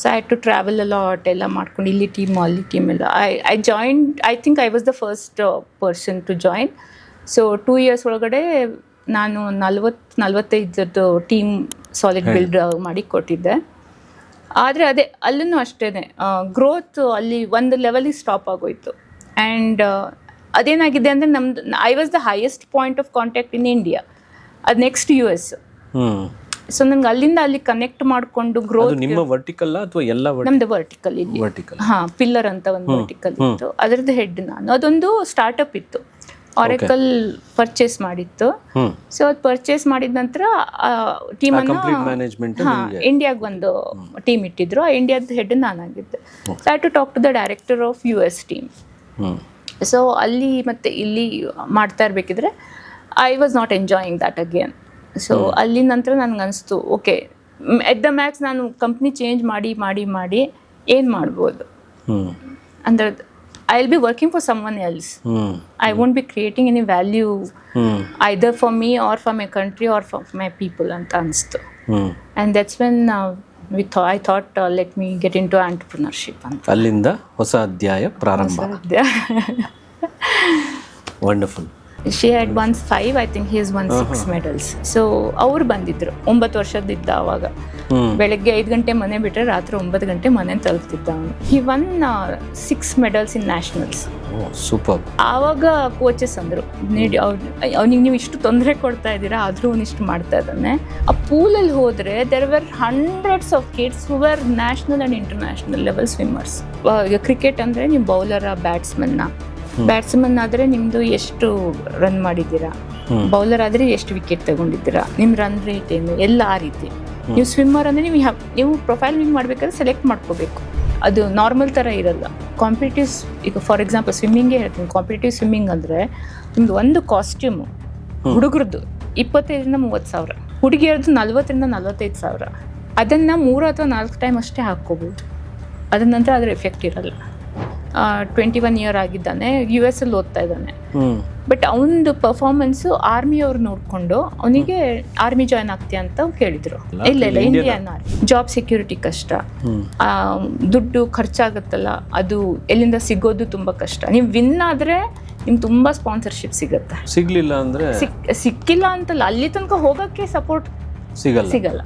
So I had to travel lot, ಎಲ್ಲ ಮಾಡ್ಕೊಂಡು ಇಲ್ಲಿ ಟೀಮ್ ಎಲ್ಲ. I joined, I think I was the first person to join. So 2 years ಒಳಗಡೆ ನಾನು 40-45 ಟೀಮ್ ಸಾಲಿಡ್ ಬಿಲ್ಡ್ ಮಾಡಿ ಕೊಟ್ಟಿದ್ದೆ. ಆದರೆ ಅಲ್ಲೂ ಅಷ್ಟೇ ಗ್ರೋತ್ ಅಲ್ಲಿ ಒಂದು ಲೆವೆಲಿಗೆ ಸ್ಟಾಪ್ ಆಗೋಯ್ತು. ಆ್ಯಂಡ್ ಅದೇನಾಗಿದೆ ಅಂದರೆ ನಮ್ದು I was the highest point of contact in India. ಅದು ನೆಕ್ಸ್ಟ್ US. ಸೊ ನಂಗೆ ಅಲ್ಲಿಂದ ಅಲ್ಲಿ ಕನೆಕ್ಟ್ ಮಾಡಿಕೊಂಡು ಗ್ರೋತ್. ನಿಮ್ಮ ವರ್ಟಿಕಲ್ ಅಥವಾ ಎಲ್ಲ? ನಮ್ದು ವರ್ಟಿಕಲ್ ಇಲ್ಲಿ. ಪಿಲ್ಲರ್ ಅಂತ ಒಂದು ವರ್ಟಿಕಲ್ ಇತ್ತು, ಅದರದ್ದು ಹೆಡ್ ನಾನು. ಅದೊಂದು ಸ್ಟಾರ್ಟಪ್ ಇತ್ತು, ಆರೆಕಲ್ ಪರ್ಚೇಸ್ ಮಾಡಿತ್ತು. ಸೊ ಅದು ಪರ್ಚೇಸ್ ಮಾಡಿದ ನಂತರ ಟೀಮನ್ನು ಇಂಡಿಯಾಗೆ ಒಂದು ಟೀಮ್ ಇಟ್ಟಿದ್ರು. ಆ ಇಂಡಿಯಾದ ಹೆಡ್ ನಾನಾಗಿದ್ದೆ. So I to talk to the director of US team. So ಅಲ್ಲಿ ಮತ್ತೆ ಇಲ್ಲಿ ಮಾಡ್ತಾ ಇರಬೇಕಿದ್ರೆ I was not enjoying that again. So ಅಲ್ಲಿ ನಂತರ ನನಗೆ ಅನಿಸ್ತು ಓಕೆ ಎಟ್ ದ ಮ್ಯಾಕ್ಸ್ ನಾನು ಕಂಪ್ನಿ ಚೇಂಜ್ ಮಾಡಿ ಏನು ಮಾಡ್ಬೋದು ಅಂದರೆ I will be working for someone else. I won't B creating any value either for me or for my country or for my people ಅಂತ ಅನಿಸ್ತು. And that's when I thought let me get into entrepreneurship ಅಂತ. ಅಲ್ಲಿಂದ ಹೊಸ ಅಧ್ಯಾಯ ಪ್ರಾರಂಭ. Wonderful. She had once 5, I think he is one 6 medals. So ಅವ್ರು ಬಂದಿದ್ರು, 9 ವರ್ಷದಿದ್ದ ಅವಾಗ. ಬೆಳಗ್ಗೆ 5 ಗಂಟೆ ಮನೆ ಬಿಟ್ಟರೆ ರಾತ್ರಿ 9 ಗಂಟೆ ಮನೆ ತಲುಪ್ತಿದ್ದ ಅವನು. ಹಿ ಒನ್ 6 ಮೆಡಲ್ಸ್ ಇನ್ ನ್ಯಾಷನಲ್ಸ್. ಸೂಪರ್. ಆವಾಗ ಕೋಚಸ್ ಅಂದರು, ನೀಡಿ ಅವ್ನಿಗೆ ನೀವು ಇಷ್ಟು ತೊಂದರೆ ಕೊಡ್ತಾ ಇದ್ದೀರಾ, ಆದರೂ ಅವನಿಷ್ಟು ಮಾಡ್ತಾ ಇದ್ದಾನೆ. ಆ ಪೂಲಲ್ಲಿ ಹೋದರೆ there were hundreds of kids who var national and international level swimmers. ಈಗ ಕ್ರಿಕೆಟ್ ಅಂದರೆ ನೀವು ಬೌಲರ, ಬ್ಯಾಟ್ಸ್ಮನ್ ಆದರೆ ನಿಮ್ಮದು ಎಷ್ಟು ರನ್ ಮಾಡಿದ್ದೀರಾ, ಬೌಲರ್ ಆದರೆ ಎಷ್ಟು ವಿಕೆಟ್ ತಗೊಂಡಿದ್ದೀರಾ, ನಿಮ್ಮ ರನ್ ರೇಟ್ ಏನು, ಎಲ್ಲ ಆ ರೀತಿ. ನೀವು ಸ್ವಿಮ್ಮರ್ ಅಂದರೆ ನೀವು ಪ್ರೊಫೈಲ್ ವಿನ್ ಮಾಡಬೇಕಾದ್ರೆ ಸೆಲೆಕ್ಟ್ ಮಾಡ್ಕೋಬೇಕು. ಅದು ನಾರ್ಮಲ್ ಥರ ಇರಲ್ಲ. ಕಾಂಪಿಟೇಟಿವ್, ಈಗ ಫಾರ್ ಎಕ್ಸಾಂಪಲ್ ಸ್ವಿಮ್ಮಿಂಗೇ ಹೇಳ್ತೀನಿ. ಕಾಂಪಿಟೇಟಿವ್ ಸ್ವಿಮ್ಮಿಂಗ್ ಅಂದರೆ ನಿಮ್ದು ಒಂದು ಕಾಸ್ಟ್ಯೂಮು ಹುಡುಗರದ್ದು 25,000-30,000 ಸಾವಿರ, ಹುಡುಗಿಯರದ್ದು 40,000-45,000. ಅದನ್ನು 3 ಅಥವಾ 4 ಟೈಮ್ ಅಷ್ಟೇ ಹಾಕ್ಕೋಬೋದು. ಅದ ನಂತರ ಅದರ ಎಫೆಕ್ಟ್ ಇರಲ್ಲ. 21 ಇಯರ್ ಆಗಿದ್ದಾನೆ, US ಅಲ್ಲಿ ಓದ್ತಾ ಇದ್ದಾನೆ. ಬಟ್ ಅವನದು ಪರ್ಫಾರ್ಮೆನ್ಸು ಆರ್ಮಿಯವ್ರು ನೋಡಿಕೊಂಡು ಅವನಿಗೆ ಆರ್ಮಿ ಜಾಯ್ನ್ ಆಗ್ತೀಯ ಅಂತ ಕೇಳಿದ್ರು. ಇಲ್ಲ ಇಂಡಿಯನ್ ಆರ್ಮಿ. ಜಾಬ್ ಸೆಕ್ಯೂರಿಟಿ ಕಷ್ಟ, ದುಡ್ಡು ಖರ್ಚಾಗುತ್ತಲ್ಲ, ಅದು ಎಲ್ಲಿಂದ ಸಿಗೋದು ತುಂಬ ಕಷ್ಟ. ನೀವು ವಿನ್ ಆದರೆ ನಿಮ್ಗೆ ತುಂಬ ಸ್ಪಾನ್ಸರ್ಶಿಪ್ ಸಿಗುತ್ತೆ. ಸಿಗ್ಲಿಲ್ಲ ಅಂದರೆ ಸಿಕ್ಕಿಲ್ಲ ಅಂತಲ್ಲ, ಅಲ್ಲಿ ತನಕ ಹೋಗೋಕ್ಕೆ ಸಪೋರ್ಟ್ ಸಿಗಲ್ಲ.